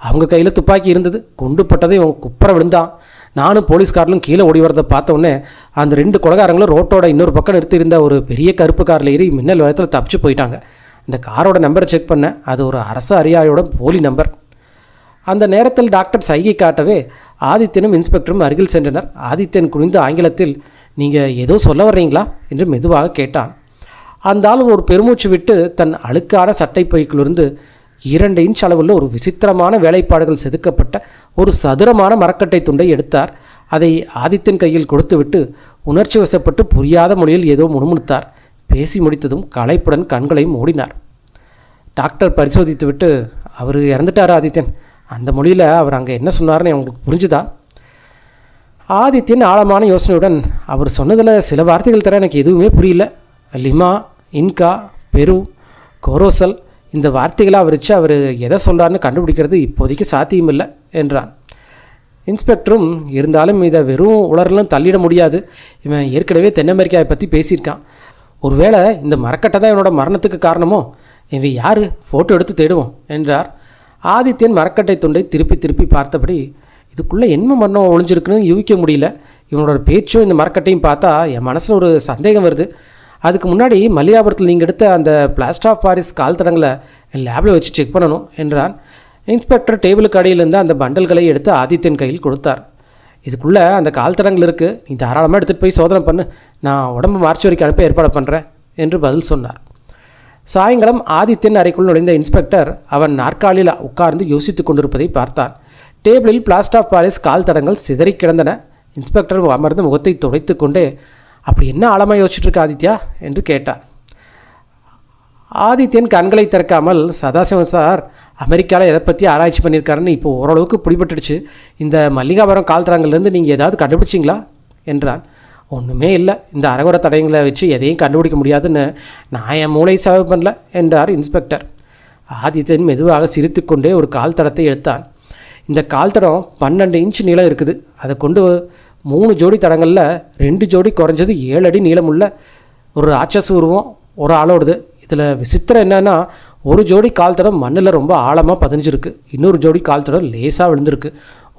அவங்க கையில் துப்பாக்கி இருந்தது. குண்டு பட்டதை இவன் குப்புற விழுந்தான். நானும் போலீஸ்காரர்களும் கீழே ஓடி வரதை பார்த்த உடனே அந்த 2 கொலைகாரங்களும் ரோட்டோட இன்னொரு பக்கம் நிறுத்தியிருந்த ஒரு பெரிய கருப்பு காரில் ஏறி மின்னல் வேகத்தில் தப்பிச்சு போயிட்டாங்க. இந்த காரோட நம்பரை செக் பண்ண, அது ஒரு அரசு அதிகாரியோட போலி நம்பர். அந்த நேரத்தில் டாக்டர் சைகை காட்டவே ஆதித்யனும் இன்ஸ்பெக்டரும் அருகில் சென்றனர். ஆதித்யன் குனிந்து ஆங்கிலத்தில், நீங்கள் ஏதோ சொல்ல வர்றீங்களா என்று மெதுவாக கேட்டான். அந்த ஆள் ஒரு பெருமூச்சு விட்டு தன் அழுக்கான சட்டை பைக்குள்ளிருந்து 2 இன்ச் அளவுள்ள ஒரு விசித்திரமான வேலைப்பாடுகள் செதுக்கப்பட்ட ஒரு சதுரமான மரக்கட்டை துண்டை எடுத்தார். அதை ஆதித்யன் கையில் கொடுத்துவிட்டு உணர்ச்சி வசப்பட்டு புரியாத மொழியில் ஏதோ முணுமுணுத்தார். பேசி முடித்ததும் களைப்புடன் கண்களை மூடினார். டாக்டர் பரிசோதித்துவிட்டு, அவர் இறந்துட்டார் ஆதித்யன். அந்த மொழியில் அவர் அங்கே என்ன சொன்னார்னு உங்களுக்கு புரிஞ்சுதா? ஆதித்யன் ஆழமான யோசனையுடன், அவர் சொன்னதில் சில வார்த்தைகள் தர எனக்கு எதுவுமே புரியல. லிமா, இன்கா, பெரு, கோரோசல், இந்த வார்த்தைகளை வச்சு அவர் எதை சொல்கிறாருன்னு கண்டுபிடிக்கிறது இப்போதைக்கு சாத்தியமில்லை என்றான். இன்ஸ்பெக்டரும், இருந்தாலும் இதை வெறும் உலரெல்லாம் தள்ளிட முடியாது. இவன் ஏற்கனவே தென் அமெரிக்காவை பற்றி பேசியிருக்கான். ஒருவேளை இந்த மரக்கட்டை தான் இவனோட மரணத்துக்கு காரணமோ? இவன் யார்? ஃபோட்டோ எடுத்து தேடுவோம் என்றார். ஆதித்யன் மரக்கட்டை துண்டை திருப்பி திருப்பி பார்த்தபடி, இதுக்குள்ளே என்ன மரணம் ஒளிஞ்சிருக்குன்னு யூகிக்க முடியல. இவனோட பேச்சும் இந்த மரக்கட்டையும் பார்த்தா என் மனசில் ஒரு சந்தேகம் வருது. அதுக்கு முன்னாடி மல்லிகாபுரத்தில் நீங்கள் எடுத்த அந்த பிளாஸ்டர் ஆஃப் பாரிஸ் கால் தடங்களை என் லேபில் வச்சு செக் பண்ணணும் என்றான். இன்ஸ்பெக்டர் டேபிளுக்கு அடியிலிருந்து அந்த பண்டல்களை எடுத்து ஆதித்யன் கையில் கொடுத்தார். இதுக்குள்ளே அந்த கால் தடங்கள் இருக்குது, நீ தாராளமாக எடுத்துகிட்டு போய் சோதனை பண்ணு, நான் உடம்பு மார்ச்சுவரிக்கு அனுப்ப ஏற்பாடு பண்ணுறேன் என்று பதில் சொன்னார். சாயங்காலம் ஆதித்யன் அறைக்குள் நுழைந்த இன்ஸ்பெக்டர் அவன் நாற்காலியில் உட்கார்ந்து யோசித்து கொண்டிருப்பதை பார்த்தான். டேபிளில் பிளாஸ்டர் ஆஃப் பாரிஸ் கால் தடங்கள் சிதறி கிடந்தன. இன்ஸ்பெக்டர் அமர்ந்து முகத்தை துடைத்து கொண்டே, அப்படி என்ன ஆழமாக யோசிச்சுட்டு இருக்க ஆதித்யா என்று கேட்டார். ஆதித்யன் கண்களை திறக்காமல், சதாசிவம் சார் அமெரிக்காவில் எதை பற்றி ஆராய்ச்சி பண்ணியிருக்காருன்னு இப்போ ஓரளவுக்கு பிடிபட்டுடுச்சு. இந்த மல்லிகாபுரம் கால் தடங்கள்லேருந்து நீங்கள் ஏதாவது கண்டுபிடிச்சிங்களா என்றான். ஒன்றுமே இல்லை, இந்த அரகுர தடயங்களை வச்சு எதையும் கண்டுபிடிக்க முடியாதுன்னு நான் என் மூளை செலவு பண்ணல என்றார் இன்ஸ்பெக்டர். ஆதித்யன் மெதுவாக சிரித்து கொண்டே ஒரு கால் தடத்தை எடுத்தான். இந்த கால் தடம் 12 இன்ச் நீளம் இருக்குது. அதை கொண்டு 3 ஜோடி தடங்களில் 2 ஜோடி குறைஞ்சது 7 அடி நீளமுள்ள ஒரு ராட்சச உருவம் ஒரு ஆளோடுது. இதில் விசித்திரம் என்னன்னா, ஒரு ஜோடி கால் தடம் மண்ணில் ரொம்ப ஆழமாக பதிஞ்சிருக்கு, இன்னொரு ஜோடி கால் தடம் லேசாக விழுந்திருக்கு.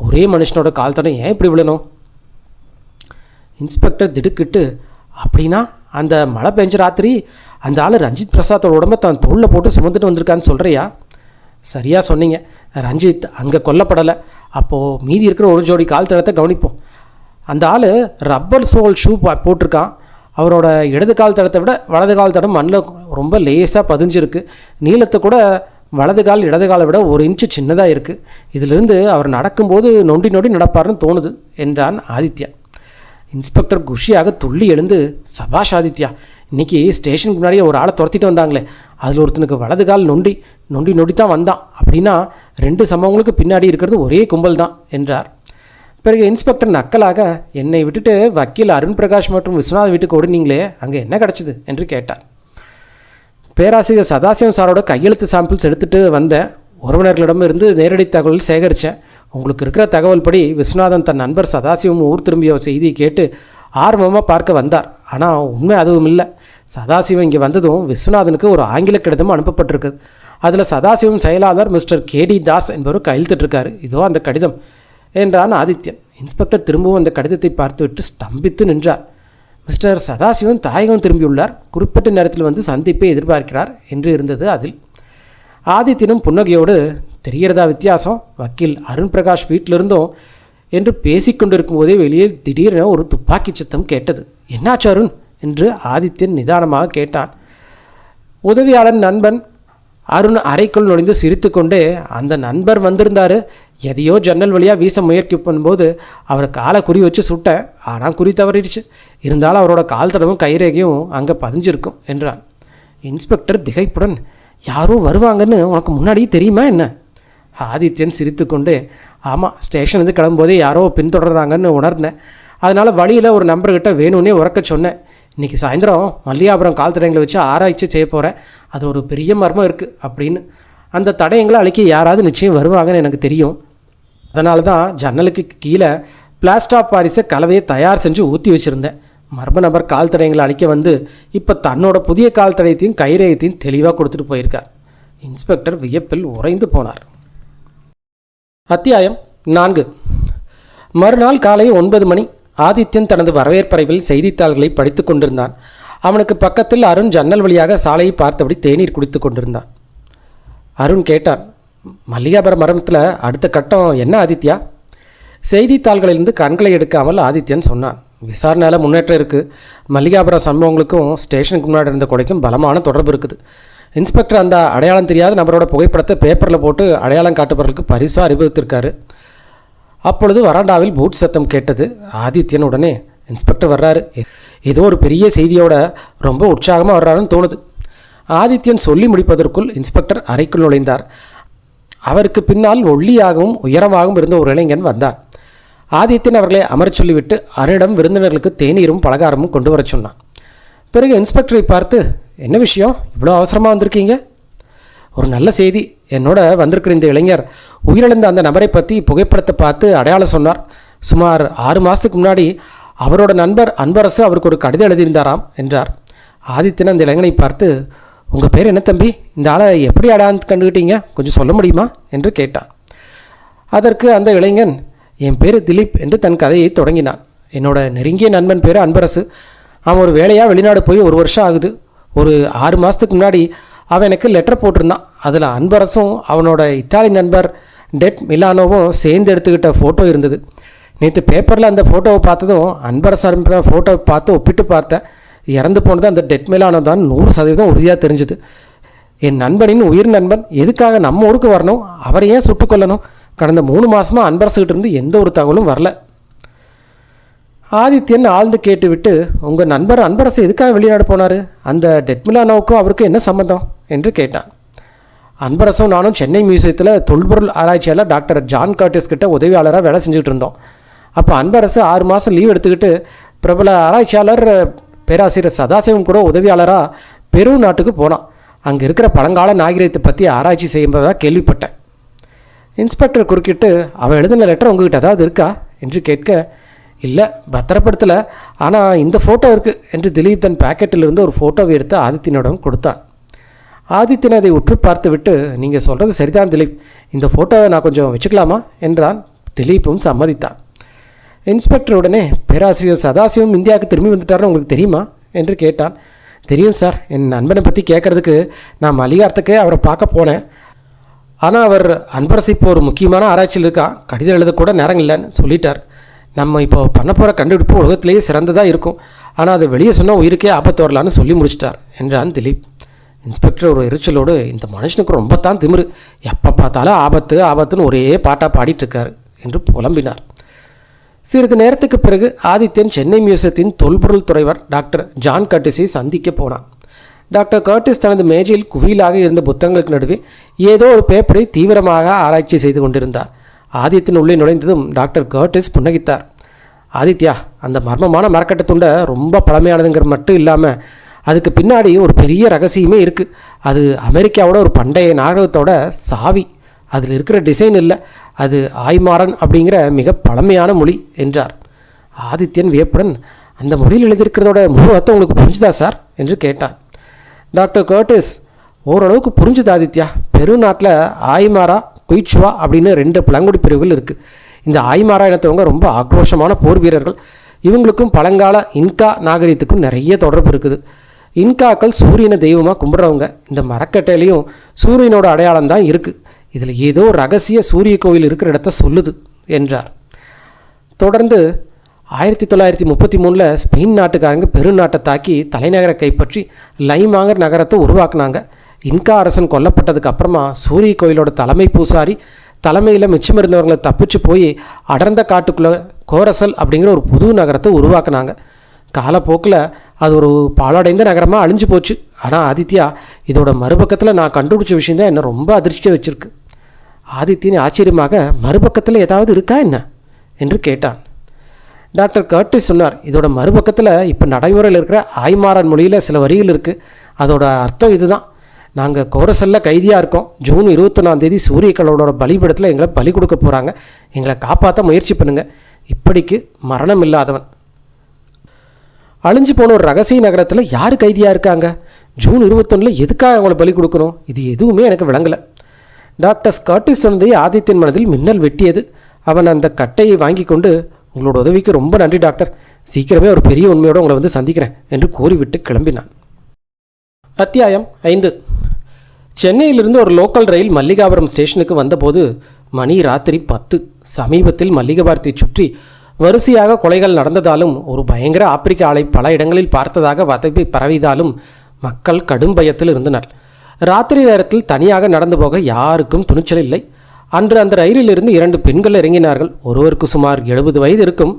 ஒரே மனுஷனோட கால் தடம் ஏன் இப்படி விழணும்? இன்ஸ்பெக்டர் திடுக்கிட்டு, அப்படின்னா அந்த மழை பெஞ்ச ராத்திரி அந்த ஆள் ரஞ்சித் பிரசாத்தோட உடம்பை தான் தோளில் போட்டு சுமந்துட்டு வந்திருக்கான்னு சொல்கிறியா? சரியாக சொன்னீங்க. ரஞ்சித் அங்கே கொல்லப்படலை. அப்போது மீதி இருக்கிற ஒரு ஜோடி கால் தடத்தை கவனிப்போம். அந்த ஆள் ரப்பர் சோல் ஷூ போட்டிருக்கான். அவரோட இடது கால் தடத்தை விட வலது கால் தடம் மண்ணில் ரொம்ப லேசாக பதிஞ்சிருக்கு. நீளத்தை கூட வலது கால் இடது காலை விட 1 இன்ச்சு சின்னதாக இருக்குது. இதிலிருந்து அவர் நடக்கும்போது நொண்டி நொண்டி நடப்பார்னு தோணுது என்றான் ஆதித்யா. இன்ஸ்பெக்டர் குஷியாக துள்ளி எழுந்து, சபாஷ் ஆதித்யா, இன்றைக்கி ஸ்டேஷனுக்கு முன்னாடியே ஒரு ஆளை துரத்திட்டு வந்தாங்களே, அதில் ஒருத்தனுக்கு வலது கால் நொண்டி நொண்டி தான் வந்தான். அப்படின்னா 2 சம்பவங்களுக்கு பின்னாடி இருக்கிறது ஒரே கும்பல் தான் என்றார். பிறகு இன்ஸ்பெக்டர் நக்கலாக, என்னை விட்டுட்டு வக்கீல் அருண் பிரகாஷ் மற்றும் விஸ்வநாத் வீட்டுக்கு ஓடினீங்களே, அங்கே என்ன கிடச்சிது என்று கேட்டார். பேராசிரியர் சதாசிவம் சாரோட கையெழுத்து சாம்பிள்ஸ் எடுத்துகிட்டு வந்தேன். உறவினர்களிடமிருந்து நேரடி தகவல் சேகரித்தேன். உங்களுக்கு இருக்கிற தகவல் படி விஸ்வநாதன் தன் நண்பர் சதாசிவம் ஊர் திரும்பிய செய்தியை கேட்டு ஆர்வமாக பார்க்க வந்தார். ஆனால் உண்மை அதுவும் இல்லை. சதாசிவம் இங்கே வந்ததும் விஸ்வநாதனுக்கு ஒரு ஆங்கில கடிதம் அனுப்பப்பட்டிருக்கு. அதில் சதாசிவம் செயலாளர் மிஸ்டர் கேடி தாஸ் என்பவர் கையெழுத்திட்டிருக்காரு. இதோ அந்த கடிதம் என்றான் ஆதித்யன். இன்ஸ்பெக்டர் திரும்பவும் அந்த கடிதத்தை பார்த்துவிட்டு ஸ்தம்பித்து நின்றார். மிஸ்டர் சதாசிவன் தாயகம் திரும்பியுள்ளார், குறிப்பிட்ட நேரத்தில் வந்து சந்திப்பை எதிர்பார்க்கிறார் என்று இருந்தது அதில். ஆதித்யனும் புன்னகையோடு, தெரிகிறதா வித்தியாசம், வக்கீல் அருண் பிரகாஷ் வீட்டிலிருந்தோம் என்று பேசிக்கொண்டிருக்கும் போதே வெளியே திடீரென ஒரு துப்பாக்கி சத்தம் கேட்டது. என்னாச்சு அருண் என்று ஆதித்யன் நிதானமாக கேட்டான். உதவியாளன் நண்பன் அருண் அறைக்குள் நுழைந்து சிரித்து கொண்டே, அந்த நண்பர் வந்திருந்தார், எதையோ ஜன்னல் வழியாக வீச முயற்சி பண்ணும்போது அவரை காலை குறி வச்சு சுட்டேன், ஆனால் குறி தவறிடுச்சு. இருந்தாலும் அவரோட கால் தடவும் கைரேகையும் அங்கே பதிஞ்சிருக்கும் என்றான். இன்ஸ்பெக்டர் திகைப்புடன், யாரோ வருவாங்கன்னு உனக்கு முன்னாடியே தெரியுமா என்ன? ஆதித்யன் சிரித்து கொண்டு, ஆமாம், ஸ்டேஷன்லேருந்து கிளம்பும்போதே யாரோ பின்தொடர்றாங்கன்னு உணர்ந்தேன். அதனால் வழியில் ஒரு நம்பர்கிட்ட வேணும்னே உறக்க சொன்னேன். இன்றைக்கி சாயந்தரம் மல்லிகாபுரம் கால் தடயங்களை வச்சு ஆராய்ச்சி செய்ய போகிறேன், அது ஒரு பெரிய மர்மம் இருக்குது அப்படின்னு. அந்த தடயங்களை அழிக்க யாராவது நிச்சயம் வருவாங்கன்னு எனக்கு தெரியும். அதனால தான் ஜன்னலுக்கு கீழே பிளாஸ்டர் ஆஃப் பாரிஸை கலவையை தயார் செஞ்சு ஊற்றி வச்சுருந்தேன். மர்ம நபர் கால் தடயங்களை அழிக்க வந்து இப்போ தன்னோட புதிய கால் தடயத்தையும் கைரேகையத்தையும் தெளிவாக கொடுத்துட்டு போயிருக்கார். இன்ஸ்பெக்டர் வியப்பில் உறைந்து போனார். அத்தியாயம் 4. மறுநாள் காலை 9 மணி. ஆதித்யன் தனது வரவேற்பறையில் செய்தித்தாள்களை படித்து கொண்டிருந்தான். அவனுக்கு பக்கத்தில் அருண் ஜன்னல் வழியாக சாலையை பார்த்தபடி தேநீர் குடித்து கொண்டிருந்தான். அருண் கேட்டான், மல்லிகாபுரம் மரத்தில் அடுத்த கட்டம் என்ன ஆதித்யா? செய்தித்தாள்களிலிருந்து கண்களை எடுக்காமல் ஆதித்யன் சொன்னான். விசாரணையில் முன்னேற்றம் இருக்குது. மல்லிகாபுரம் சம்பவங்களுக்கும் ஸ்டேஷனுக்கு முன்னாடி இருந்த கொலைக்கும் பலமான தொடர்பு இருக்குது. இன்ஸ்பெக்டர் அந்த அடையாளம் தெரியாத நபரோட புகைப்படத்தை பேப்பரில் போட்டு அடையாளம் காட்டுபவர்களுக்கு பரிசாக அறிவித்திருக்காரு. அப்பொழுது வராண்டாவில் பூட் சத்தம் கேட்டது. ஆதித்யன் உடனே, இன்ஸ்பெக்டர் வர்றாரு, ஏதோ ஒரு பெரிய செய்தியோட ரொம்ப உற்சாகமாக வர்றாருன்னு தோணுது. ஆதித்யன் சொல்லி முடிப்பதற்குள் இன்ஸ்பெக்டர் அறைக்குள் நுழைந்தார். அவருக்கு பின்னால் ஒல்லியாகவும் உயரமாகவும் இருந்த ஒரு இளைஞன் வந்தார். ஆதித்யன் அவர்களை அமரச் சொல்லிவிட்டு அருணிடம் விருந்தினர்களுக்கு தேநீரும் பலகாரமும் கொண்டு வர சொன்னான். பிறகு இன்ஸ்பெக்டரை பார்த்து, என்ன விஷயம், இவ்வளோ அவசரமாக வந்திருக்கீங்க? ஒரு நல்ல செய்தி. என்னோட வந்திருக்கிற இந்த இளைஞர் உயிரிழந்த அந்த நபரை பற்றி புகைப்படத்தை பார்த்து அடையாளம் சொன்னார். சுமார் 6 மாதத்துக்கு முன்னாடி அவரோட நண்பர் அன்பரசு அவருக்கு ஒரு கடிதம் எழுதியிருந்தாராம் என்றார். ஆதித்யன் அந்த இளைஞனை பார்த்து, உங்கள் பேர் என்ன தம்பி, இந்த ஆளை எப்படி அடையாளம் கண்டுக்கிட்டீங்க, கொஞ்சம் சொல்ல முடியுமா என்று கேட்டான். அதற்கு அந்த இளைஞன், என் பேர் திலீப் என்று தன் கதையை தொடங்கினான். என்னோட நெருங்கிய நண்பன் பேர் அன்பரசு. அவன் ஒரு வேலையாக வெளிநாடு போய் 1 வருஷம் ஆகுது. ஒரு 6 மாதத்துக்கு முன்னாடி அவன் எனக்கு லெட்டர் போட்டிருந்தான். அதில் அன்பரசும் அவனோட இத்தாலி நண்பர் டெட் மிலானோவும் சேர்ந்து எடுத்துக்கிட்ட ஃபோட்டோ இருந்தது. நேற்று பேப்பரில் அந்த ஃபோட்டோவை பார்த்ததும் அன்பரசு அனுப்புகிற ஃபோட்டோவை பார்த்து ஒப்பிட்டு பார்த்தேன். இறந்து போனது அந்த டெட் மிலானோ தான் 100% உறுதியாக தெரிஞ்சுது. என் நண்பனின் உயிர் நண்பன் எதுக்காக நம்ம ஊருக்கு வரணும்? அவரை ஏன் சுட்டுக் கொல்லணும்? கடந்த 3 மாதமாக அன்பரசுகிட்ட இருந்து எந்த ஒரு தகவலும் வரல. ஆதித்யன் ஆழ்ந்து கேட்டுவிட்டு, உங்கள் நண்பர் அன்பரசு எதுக்காக வெளிநாடு போனார்? அந்த டெட் மிலானோவுக்கும் அவருக்கும் என்ன சம்மந்தம் என்று கேட்டான். அன்பரசும் நானும் சென்னை மியூசியத்தில் தொல்பொருள் ஆராய்ச்சியாளர் டாக்டர் ஜான் கர்டிஸ் கிட்ட உதவியாளராக வேலை செஞ்சுக்கிட்டு இருந்தோம். அப்போ அன்பரசு 6 மாதம் லீவ் எடுத்துக்கிட்டு பிரபல ஆராய்ச்சியாளர் பேராசிரியர் சதாசிவம் கூட உதவியாளராக பெரு நாட்டுக்கு போனான். அங்கே இருக்கிற பழங்கால நாகரிகத்தை பற்றி ஆராய்ச்சி செய்யும்போதாக கேள்விப்பட்டேன். இன்ஸ்பெக்டர் குறுக்கிட்டு, அவன் எழுதின லெட்டர் உங்ககிட்ட ஏதாவது இருக்கா என்று கேட்க, இல்லை பத்திரப்படுத்தலை, ஆனால் இந்த ஃபோட்டோ இருக்குது என்று திலீப் தன் பேக்கெட்டிலிருந்து ஒரு ஃபோட்டோவை எடுத்து ஆதித்யனிடம் கொடுத்தான். ஆதித்யன் அதை உற்று பார்த்து விட்டு, நீங்கள் சொல்கிறது சரிதான் திலீப், இந்த ஃபோட்டோவை நான் கொஞ்சம் வச்சுக்கலாமா என்றான். திலீப்பும் சம்மதித்தான். இன்ஸ்பெக்டர் உடனே, பேராசிரியர் சதாசிவம் இந்தியாவுக்கு திரும்பி வந்துட்டார்னு உங்களுக்கு தெரியுமா என்று கேட்டான். தெரியும் சார், என் நண்பனை பற்றி கேட்குறதுக்கு நான் மல்லிகார்த்துக்கே அவரை பார்க்க போனேன். ஆனால் அவர் அன்பரசு இப்போ ஒரு முக்கியமான ஆராய்ச்சியில் இருக்கான், கடிதம் எழுதக்கூட நேரம் இல்லைன்னு சொல்லிட்டார். நம்ம இப்போ பண்ண போகிற கண்டுபிடிப்பு உலகத்திலேயே சிறந்ததாக இருக்கும், ஆனால் அதை வெளியே சொன்னால் உயிருக்கே ஆபத்து வரலான்னு சொல்லி முடிச்சிட்டார் என்றான் திலீப். இன்ஸ்பெக்டர் ஒரு எரிச்சலோடு, இந்த மனுஷனுக்கு ரொம்ப தான் திமிரு, எப்போ பார்த்தாலும் ஆபத்து ஆபத்துன்னு ஒரே பாட்டாக பாடிட்டுருக்காரு என்று புலம்பினார். சிறிது நேரத்துக்கு பிறகு ஆதித்யன் சென்னை மியூசியத்தின் தொல்பொருள் துறைவர் டாக்டர் ஜான் கர்டிஸை சந்திக்க போனான். டாக்டர் கர்டிஸ் தனது மேஜையில் குவியலாக இருந்த புத்தகங்களுக்கு நடுவே ஏதோ ஒரு பேப்பரை தீவிரமாக ஆராய்ச்சி செய்து கொண்டிருந்தார். ஆதித்யன் உள்ளே நுழைந்ததும் டாக்டர் கர்டிஸ் புன்னகித்தார். ஆதித்யா, அந்த மர்மமான மரக்கட்டை துண்டை ரொம்ப பழமையானதுங்கிற மட்டும் இல்லாமல் அதுக்கு பின்னாடி ஒரு பெரிய ரகசியமே இருக்குது. அது அமெரிக்காவோட ஒரு பண்டைய நாகரிகத்தோட சாவி. அதில் இருக்கிற டிசைன் இல்லை, அது ஆய்மாரன் அப்படிங்கிற மிக பழமையான மொழி என்றார். ஆதித்யன் வியப்புடன், அந்த மொழியில் எழுதியிருக்கிறதோட முழு அர்த்தம் உங்களுக்கு புரிஞ்சுதா சார் என்று கேட்டான். டாக்டர் கர்டிஸ், ஓரளவுக்கு புரிஞ்சுது ஆதித்யா. பெரு நாட்டில் ஆய்மாரா குயிச்சுவா அப்படின்னு 2 பழங்குடி பிரிவுகள் இருக்குது. இந்த ஆய்மாரா இனத்தவங்க ரொம்ப ஆக்ரோஷமான போர் வீரர்கள். இவங்களுக்கும் பழங்கால இன்கா நாகரிகத்துக்கும் நிறைய தொடர்பு இருக்குது. இன்காக்கள் சூரியனை தெய்வமாக கும்பிட்றவங்க. இந்த மரக்கட்டையிலையும் சூரியனோட அடையாளம் தான் இருக்குது. இதில் ஏதோ ரகசிய சூரிய கோவில் இருக்கிற இடத்த சொல்லுது என்றார். தொடர்ந்து 1933 ஸ்பெயின் நாட்டுக்காரங்க பெரு நாட்டை தாக்கி தலைநகரை கைப்பற்றி லைமாங்கர் நகரத்தை உருவாக்குனாங்க. இன்கா அரசன் கொல்லப்பட்டதுக்கு அப்புறமா சூரிய கோயிலோட தலைமை பூசாரி தலைமையில் மிச்சம் இருந்தவங்களை தப்பிச்சு போய் அடர்ந்த காட்டுக்குள்ளே கோரசல் அப்படிங்கிற ஒரு புது நகரத்தை உருவாக்குனாங்க. காலப்போக்கில் அது ஒரு பாழடைந்த நகரமாக அழிஞ்சு போச்சு. ஆனால் ஆதித்யா, இதோட மறுபக்கத்தில் நான் கண்டுபிடிச்ச விஷயந்தான் என்னை ரொம்ப அதிர்ச்சியாக வச்சுருக்கு. ஆதித்யன் ஆச்சரியமாக, மறுபக்கத்தில் ஏதாவது இருக்கா என்ன என்று கேட்டான். டாக்டர் கர்டிஸ் சொன்னார், இதோட மறுபக்கத்தில் இப்போ நடைமுறையில் இருக்கிற ஆய்மாரன் மொழியில் சில வரிகள் இருக்குது. அதோட அர்த்தம் இதுதான்: நாங்கள் கோரசல்ல கைதியாக இருக்கோம். ஜூன் 21 சூரிய கடவுளோட பலிபீடத்தில் எங்களை பலி கொடுக்க போகிறாங்க. எங்களை காப்பாற்ற முயற்சி பண்ணுங்க. இப்படிக்கு மரணம் இல்லாதவன். அழிஞ்சு போன ஒரு ரகசிய நகரத்தில் யார் கைதியாக இருக்காங்க? ஜூன் 21 எதுக்காக அவங்கள பலி கொடுக்கணும்? இது எதுவுமே எனக்கு விளங்கலை. டாக்டர் கர்டிஸ் சொன்னதை ஆதித்யன் மனதில் மின்னல் வெட்டியது. அவன் அந்த கட்டையை வாங்கி கொண்டு, உங்களோட உதவிக்கு ரொம்ப நன்றி டாக்டர், சீக்கிரமே ஒரு பெரிய உண்மையோடு உங்களை வந்து சந்திக்கிறேன் என்று கூறிவிட்டு கிளம்பினான். அத்தியாயம் 5. சென்னையிலிருந்து ஒரு லோக்கல் ரயில் மல்லிகாபுரம் ஸ்டேஷனுக்கு வந்தபோது மணி ராத்திரி 10. சமீபத்தில் மல்லிகாபுரத்தை சுற்றி வரிசையாக கொலைகள் நடந்ததாலும் ஒரு பயங்கர ஆப்பிரிக்க ஆளை பல இடங்களில் பார்த்ததாக வதவி பரவியதாலும் மக்கள் கடும் பயத்தில் இருந்தனர். ராத்திரி நேரத்தில் தனியாக நடந்து போக யாருக்கும் துணிச்சல் இல்லை. அன்று அந்த ரயிலிலிருந்து 2 பெண்கள் இறங்கினார்கள். ஒருவருக்கு சுமார் 70 வயது இருக்கும்,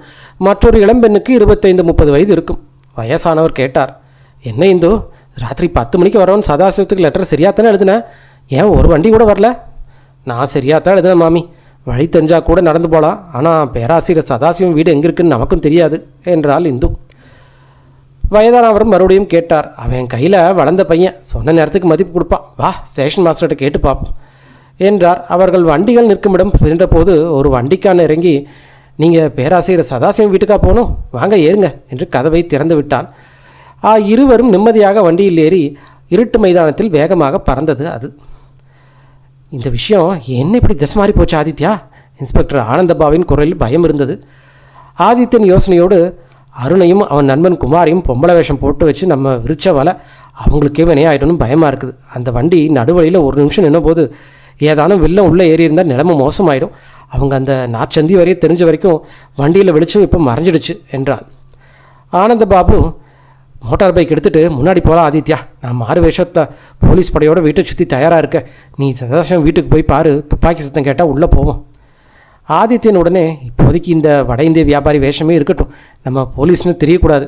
மற்றொரு இளம்பெண்ணுக்கு 25-30 வயது இருக்கும். வயசானவர் கேட்டார், என்ன இந்து, ராத்திரி 10 மணிக்கு வரவன் சதாசிவத்துக்கு லெட்டர் சரியாத்தானே எழுதினேன், ஏன் ஒரு வண்டி கூட வரல? நான் சரியாத்தான் எழுதினேன் மாமி, வழி தெரிஞ்சால் கூட நடந்து போகலாம், ஆனால் பேராசிரியர் சதாசிவம் வீடு எங்கே இருக்குன்னு நமக்கும் தெரியாது என்றாள் இந்து. வயதானவர் மறுபடியும் கேட்டார், அவன் கையில் வளர்ந்த பையன், சொன்ன நேரத்துக்கு மதிப்பு கொடுப்பான், வா ஸ்டேஷன் மாஸ்டர்கிட்ட கேட்டு பார்ப்போம் என்றார். அவர்கள் வண்டிகள் நிற்குமிடம் சென்றபோது ஒரு வண்டிக்கான இறங்கி, நீங்கள் பேராசிரியர் சதாசிவம் வீட்டுக்கா போகணும், வாங்க ஏறுங்க என்று கதவை திறந்து விட்டான். இருவரும் நிம்மதியாக வண்டியில் ஏறி இருட்டு மைதானத்தில் வேகமாக பறந்தது அது. இந்த விஷயம் என்ன இப்படி திசை மாறி போச்சு ஆதித்யா? இன்ஸ்பெக்டர் ஆனந்தபாவின் குரலில் பயம் இருந்தது. ஆதித்யன் யோசனையோடு, அருணையும் அவன் நண்பன் குமாரையும் பொம்பளை வேஷம் போட்டு வச்சு நம்ம விரிச்ச வலை அவங்களுக்கே வினையாயிடணும் பயமாக இருக்குது. அந்த வண்டி நடுவழியில் ஒரு நிமிஷம் நின்னபோது ஏதானும் வெள்ளம் உள்ளே ஏறி இருந்தால் நிலைமை மோசமாயிடும். அவங்க அந்த நாச்சந்தி வரையே தெரிஞ்ச வரைக்கும் வண்டியில் வெளிச்சம் இப்போ மறைஞ்சிடுச்சு என்றான். ஆனந்தபாபு, மோட்டார் பைக் எடுத்துகிட்டு முன்னாடி போகலாம் ஆதித்யா. நான் மாறு வேஷத்தில் போலீஸ் படையோட வீட்டை சுற்றி தயாராக இருக்க. நீ சதாசிவம் வீட்டுக்கு போய் பாரு, துப்பாக்கி சத்தம் கேட்டால் உள்ளே போவோம். ஆதித்யன் உடனே, இப்போதைக்கு இந்த வட இந்திய வியாபாரி வேஷமே இருக்கட்டும், நம்ம போலீஸ்னு தெரியக்கூடாது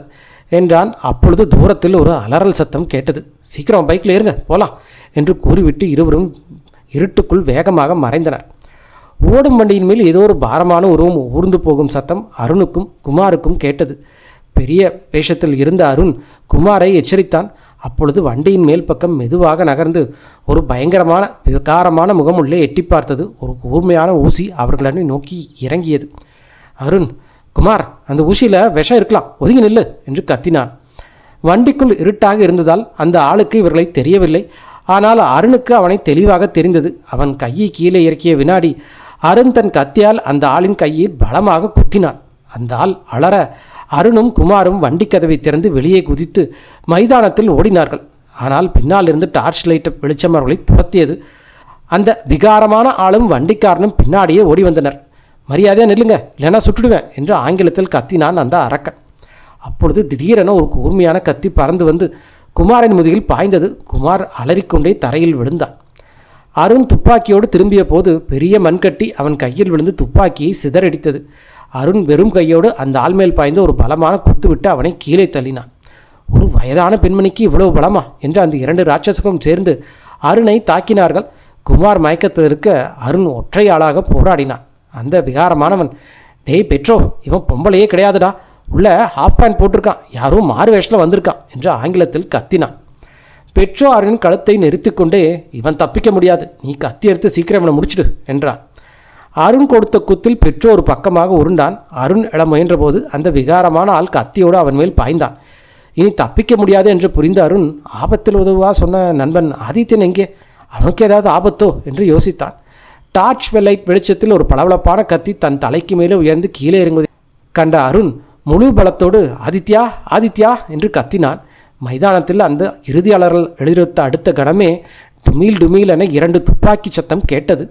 என்றான். அப்பொழுது தூரத்தில் ஒரு அலறல் சத்தம் கேட்டது. சீக்கிரம் பைக்கில் ஏறுங்க போகலாம் என்று கூறிவிட்டு இருவரும் இருட்டுக்குள் வேகமாக மறைந்தனர். ஓடும் வண்டியின் மேல் ஏதோ ஒரு பாரமான உருவம் ஊர்ந்து போகும் சத்தம் அருணுக்கும் குமாருக்கும் கேட்டது. பெரிய வேஷத்தில் இருந்த அருண் குமாரை எச்சரித்தான். அப்பொழுது வண்டியின் மேல் பக்கம் மெதுவாக நகர்ந்து ஒரு பயங்கரமான விகாரமான முகம் உள்ளே எட்டி பார்த்தது. ஒரு கூர்மையான ஊசி அவர்களை நோக்கி இறங்கியது. அருண், குமார், அந்த ஊசியில் விஷம் இருக்கலாம், ஒதுங்கி நில்லு என்று கத்தினான். வண்டிக்குள் இருட்டாக இருந்ததால் அந்த ஆளுக்கு இவர்களை தெரியவில்லை. ஆனால் அருணுக்கு அவனை தெளிவாக தெரிந்தது. அவன் கையை கீழே இறக்கிய வினாடி அருண் தன் கத்தியால் அந்த ஆளின் கையை பலமாக குத்தினான். அந்த ஆள் அலற அருணும் குமாரும் வண்டி கதவை திறந்து வெளியே குதித்து மைதானத்தில் ஓடினார்கள். ஆனால் பின்னால் இருந்து டார்ச் லைட் வெளிச்சம் அவர்களை துரத்தியது. அந்த விகாரமான ஆளும் வண்டிக்காரனும் பின்னாடியே ஓடி வந்தனர். மரியாதையாக நில்லுங்க, இல்லைன்னா சுட்டுடுவேன் என்று ஆங்கிலத்தில் கத்தினான் அந்த அரக்கன். அப்பொழுது திடீரென ஒரு கூர்மையான கத்தி பறந்து வந்து குமாரின் முதுகில் பாய்ந்தது. குமார் அலறிக்கொண்டே தரையில் விழுந்தான். அருண் துப்பாக்கியோடு திரும்பிய போது பெரிய மண்கட்டி அவன் கையில் விழுந்து துப்பாக்கியை சிதறடித்தது. அருண் வெறும் கையோடு அந்த ஆள் மேல் பாய்ந்து ஒரு பலமான குத்து விட்டு அவனை கீழே தள்ளினான். ஒரு வயதான பெண்மணிக்கு இவ்வளவு பலமா என்று அந்த 2 ராட்சசர்களும் சேர்ந்து அருணை தாக்கினார்கள். குமார் மயக்கத்தில் இருக்க அருண் ஒற்றை ஆளாக போராடினான். அந்த விகாரமானவன், டேய் பெட்ரோ, இவன் பொம்பளையே கிடையாதுடா, உள்ள ஹாஃப் பேண்ட் போட்டிருக்கான், யாரோ மாறு வேஷத்தில் வந்திருக்கான் என்று ஆங்கிலத்தில் கத்தினான். பெட்ரோ அருணின் கழுத்தை நெரித்து கொண்டே, இவன் தப்பிக்க முடியாது, நீ கத்தி எடுத்து சீக்கிரம் இவனை முடிச்சிடு என்றான். அருண் கொடுத்த குத்தில் பெட்ரோ ஒரு பக்கமாக உருண்டான். அருண் எழ முயன்றபோது அந்த விகாரமான ஆள் கத்தியோடு அவன் மேல் பாய்ந்தான். இனி தப்பிக்க முடியாது என்று புரிந்த அருண், ஆபத்தில் உதவுவா சொன்ன நண்பன் ஆதித்யன் எங்கே, அவனுக்கு ஏதாவது ஆபத்தோ என்று யோசித்தான். டார்ச் லைட் வெளிச்சத்தில் ஒரு பளபளப்பான கத்தி தன் தலைக்கு மேலே உயர்ந்து கீழே இறங்குவதை கண்ட அருண் முழு பலத்தோடு ஆதித்யா ஆதித்யா என்று கத்தினான். மைதானத்தில் அந்த இறுதியாளர்கள் எழுதித்த அடுத்த கணமே டுமீல் டுமீல் என 2 துப்பாக்கி சத்தம் கேட்டது.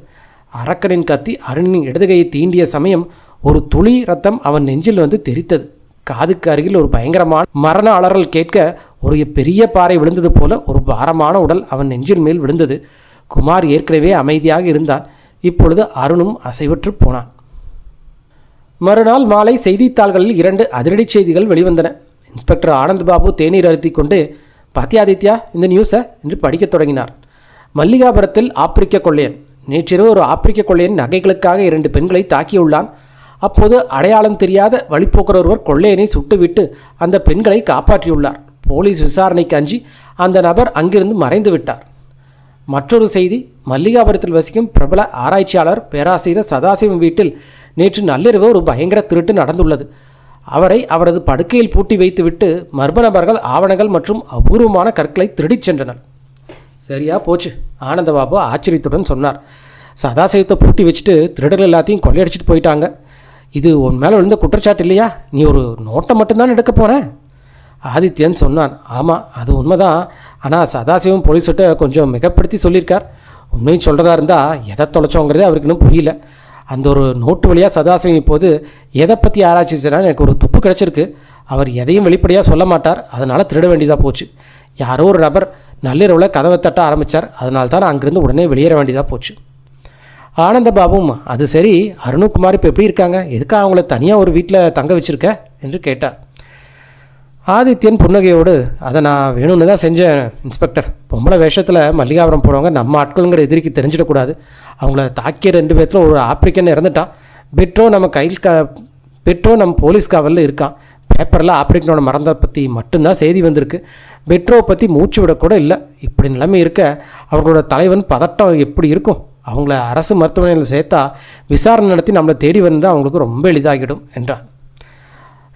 அரக்கனின் கத்தி அருணின் இடதுகையை தீண்டிய சமயம் ஒரு துளி ரத்தம் அவன் நெஞ்சில் வந்து தெரித்தது. காதுக்கு அருகில் ஒரு பயங்கரமான மரண அலறல் கேட்க ஒரு பெரிய பாறை விழுந்தது போல ஒரு பாரமான உடல் அவன் நெஞ்சில் மேல் விழுந்தது. குமார் ஏற்கனவே அமைதியாக இருந்தான். இப்பொழுது அருணும் அசைவற்று போனான். மறுநாள் மாலை செய்தித்தாள்களில் 2 அதிரடி செய்திகள் வெளிவந்தன. இன்ஸ்பெக்டர் ஆனந்த்பாபு தேநீர் அருத்தி கொண்டு, பாத்தியாதித்யா இந்த நியூஸை என்று படிக்கத் தொடங்கினார். மல்லிகாபுரத்தில் ஆப்பிரிக்க கொள்ளையன் நேற்றிரவு ஒரு ஆப்பிரிக்க கொள்ளையன் நகைகளுக்காக 2 பெண்களை தாக்கியுள்ளான். அப்போது அடையாளம் தெரியாத வழிப்போக்கர் ஒருவர் கொள்ளையனை சுட்டுவிட்டு அந்த பெண்களை காப்பாற்றியுள்ளார். போலீஸ் விசாரணைக்கு அஞ்சி அந்த நபர் அங்கிருந்து மறைந்து விட்டார். மற்றொரு செய்தி, மல்லிகாபுரத்தில் வசிக்கும் பிரபல ஆராய்ச்சியாளர் பேராசிரியர் சதாசிவம் வீட்டில் நேற்று நள்ளிரவு ஒரு பயங்கர திருட்டு நடந்துள்ளது. அவரை அவரது படுக்கையில் பூட்டி வைத்துவிட்டு மர்ம நபர்கள் ஆவணங்கள் மற்றும் அபூர்வமான கற்களை திருடிச் சென்றனர். சரியா போச்சு, ஆனந்தபாபு ஆச்சரியத்துடன் சொன்னார். சதாசிவத்தை பூட்டி வச்சுட்டு திருடர்கள் எல்லாத்தையும் கொள்ளையடிச்சிட்டு போயிட்டாங்க. இது உன் மேலே விழுந்த குற்றச்சாட்டு இல்லையா? நீ ஒரு நோட்டை மட்டும்தான் எடுக்க போன? ஆதித்யன் சொன்னான். ஆமாம், அது உண்மைதான். ஆனால் சதாசிவம் போலீஸ்கிட்ட கொஞ்சம் மிகப்படுத்தி சொல்லியிருக்கார். உண்மையும் சொல்கிறதா இருந்தால் எதை தொலைச்சோங்கிறதே அவருக்கு இன்னும் புரியல. அந்த ஒரு நோட்டு வழியாக சதாசிவம் இப்போது எதை பற்றி ஆராய்ச்சி செய்யறான்னு எனக்கு ஒரு துப்பு கிடச்சிருக்கு. அவர் எதையும் வெளிப்படையாக சொல்ல மாட்டார், அதனால் திருட வேண்டியதாக போச்சு. யாரோ ஒரு நபர் நள்ளிரவில் கதவை தட்ட ஆரம்பித்தார், அதனால தான் அங்கிருந்து உடனே வெளியேற வேண்டியதாக போச்சு. ஆனந்தபாபுவும், அது சரி, அருணுகுமார் இப்போ எப்படி இருக்காங்க, எதுக்காக அவங்கள தனியாக ஒரு வீட்டில் தங்க வச்சுருக்க என்று கேட்டார். ஆதித்யன் புன்னகையோடு, அதை நான் வேணும்னு தான் செஞ்சேன் இன்ஸ்பெக்டர். பொம்பளை வேஷத்தில் மல்லிகாபுரம் போனவங்க நம்ம ஆட்களுங்கிற எதிரிக்கு தெரிஞ்சிடக்கூடாது. அவங்கள தாக்கிய 2 பேர்த்தில் ஒரு ஆப்பிரிக்கன் இறந்துட்டான். பெட்ரோ நம்ம போலீஸ் காவலில் இருக்கான். பேப்பரில் ஆப்பிரிக்கனோட மரணத்தை பற்றி மட்டும்தான் செய்தி வந்திருக்கு. பெட்ரோவை பற்றி மூச்சு விடக்கூட இல்லை. இப்படி நிலைமை இருக்க அவர்களோட தலைவன் பதட்டம் எப்படி இருக்கும்? அவங்கள அரசு மருத்துவமனையில் சேர்த்தா விசாரணை நடத்தி நம்மளை தேடி வந்தால் அவங்களுக்கு ரொம்ப எளிதாகிடும் என்றான்.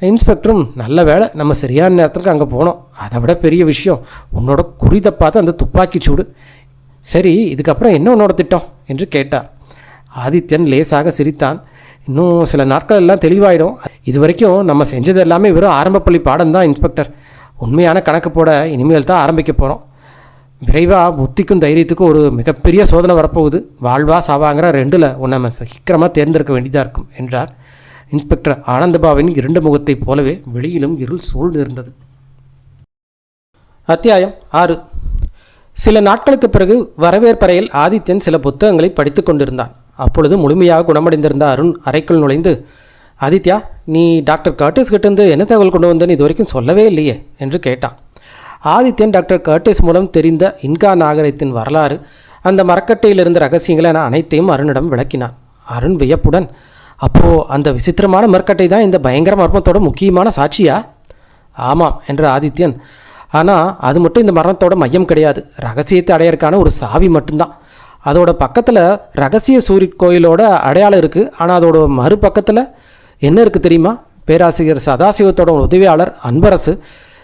இன்ஸ்பெக்டரும், நல்ல வேலை நம்ம சரியான நேரத்துக்கு அங்கே போனோம். அதை விட பெரிய விஷயம் உன்னோட குறிதை பார்த்து அந்த துப்பாக்கி சூடு. சரி, இதுக்கப்புறம் என்ன உன்னோட திட்டம் என்று கேட்டார். ஆதித்யன் லேசாக சிரித்தான். இன்னும் சில நாட்கள் எல்லாம் தெளிவாயிடும். இது வரைக்கும் நம்ம செஞ்சது எல்லாமே வெறும் ஆரம்பப்பள்ளி பாடம் தான் இன்ஸ்பெக்டர். உண்மையான கணக்கு போட இனிமேல் தான் ஆரம்பிக்க போகிறோம். விரைவாக புத்திக்கும் தைரியத்துக்கும் ஒரு மிகப்பெரிய சோதனை வரப்போகுது. வாழ்வா சாவாங்கிற ரெண்டில் ஒன்று நம்ம சீக்கிரமாக தேர்ந்தெடுக்க வேண்டியதாக இருக்கும் என்றார். இன்ஸ்பெக்டர் ஆனந்தபாவின் இருண்ட முகத்தைப் போலவே வெளியிலும் இருள் சூழ்ந்து இருந்தது. அத்தியாயம் 6. சில நாட்களுக்கு பிறகு வரவேற்பறையில் ஆதித்யன் சில புத்தகங்களை படித்து கொண்டிருந்தான். அப்பொழுது முழுமையாக குணமடைந்திருந்த அருண் அறைக்குள் நுழைந்து, ஆதித்யா, நீ டாக்டர் கர்டிஸ் கிட்டேருந்து என்ன தகவல் கொண்டு வந்தேன்னு இது வரைக்கும் சொல்லவே இல்லையே என்று கேட்டான். ஆதித்யன் டாக்டர் கர்டிஸ் மூலம் தெரிந்த இன்கா நாகரிகத்தின் வரலாறு, அந்த மரக்கட்டையில் இருந்த ரகசியங்களை என அனைத்தையும் அருணிடம் விளக்கினான். அருண் வியப்புடன், அப்போது அந்த விசித்திரமான மரக்கட்டை தான் இந்த பயங்கர மர்மத்தோட முக்கியமான சாட்சியா? ஆமாம் என்று ஆதித்யன். ஆனால் அது மட்டும் இந்த மரணத்தோட மையம் கிடையாது. ரகசியத்தை அடையறதுக்கான ஒரு சாவி மட்டும்தான். அதோட பக்கத்தில் ரகசிய சூரிய கோயிலோட அடையாளம் இருக்குது. ஆனால் அதோட மறுபக்கத்தில் என்ன இருக்குது தெரியுமா? பேராசிரியர் சதாசிவத்தோட உதவியாளர் அன்பரசு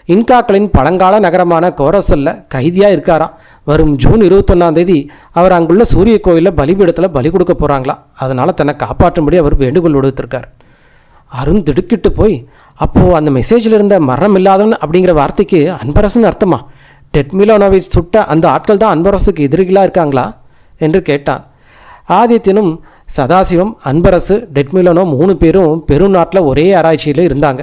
இன்காக்களின் பழங்கால நகரமான கோரசலில் கைதியாக இருக்காராம். வரும் ஜூன் 21 அவர் அங்குள்ள சூரிய கோயிலில் பலிபீடத்தில் பலி கொடுக்க போகிறாங்களா. அதனால் தன்னை காப்பாற்றும்படி அவர் வேண்டுகோள் விடுத்திருக்கார். அருண் திடுக்கிட்டு போய், அப்போது அந்த மெசேஜில் இருந்த மரணம் இல்லாதவன் அப்படிங்கிற வார்த்தைக்கு அன்பரசுன்னு அர்த்தமா? டெட் மிலோனோவிச் சுட்ட அந்த ஆட்கள் தான் அன்பரசுக்கு எதிரிகளாக இருக்காங்களா என்று கேட்டான். ஆதித்யனும் சதாசிவம், அன்பரசு, டெட் மிலோனோ 3 பேரும் பெருநாட்டில் ஒரே ஆராய்ச்சியில் இருந்தாங்க.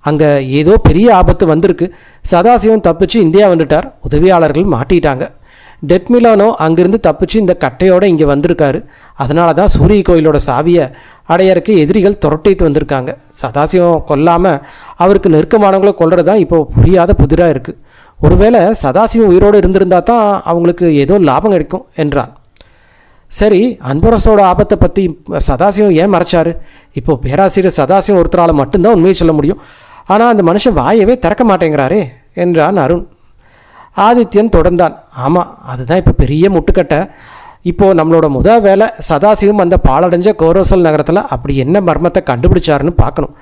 அங்கே ஏதோ பெரிய ஆபத்து வந்திருக்கு. சதாசிவம் தப்பிச்சு இந்தியா வந்துட்டார். உதவியாளர்கள் மாட்டிட்டாங்க. டெட் மிலோனோ அங்கிருந்து தப்பிச்சு இந்த கட்டையோடு இங்கே வந்திருக்காரு. அதனால தான் சூரிய கோயிலோட சாவியை அடையறக்கு எதிரிகள் துரட்டிட்டு வந்திருக்காங்க. சதாசிவம் கொல்லாமல் அவருக்கு நெருக்கமானவங்களை கொல்றது தான் இப்போ புரியாத புதிராக இருக்குது. ஒருவேளை சதாசிவம் உயிரோடு இருந்திருந்தா தான் அவங்களுக்கு ஏதோ லாபம் கிடைக்கும் என்றான். சரி, அன்பரசோட ஆபத்தை பற்றி சதாசிவம் ஏன் மறைச்சாரு? இப்போது பேராசிரியர் சதாசிவம் ஒருத்தரால் மட்டும்தான் உண்மையை சொல்ல முடியும். ஆனால் அந்த மனுஷன் வாயவே திறக்க மாட்டேங்கிறாரே என்றான் அருண். ஆதித்யன் தொடர்ந்தான். ஆமாம், அதுதான் இப்போ பெரிய முட்டுக்கட்டை. இப்போது நம்மளோட முதல் வேலை சதாசிவம் அந்த பாலடைஞ்ச கோரோசல் நகரத்தில் அப்படி என்ன மர்மத்தை கண்டுபிடிச்சாருன்னு பார்க்கணும்.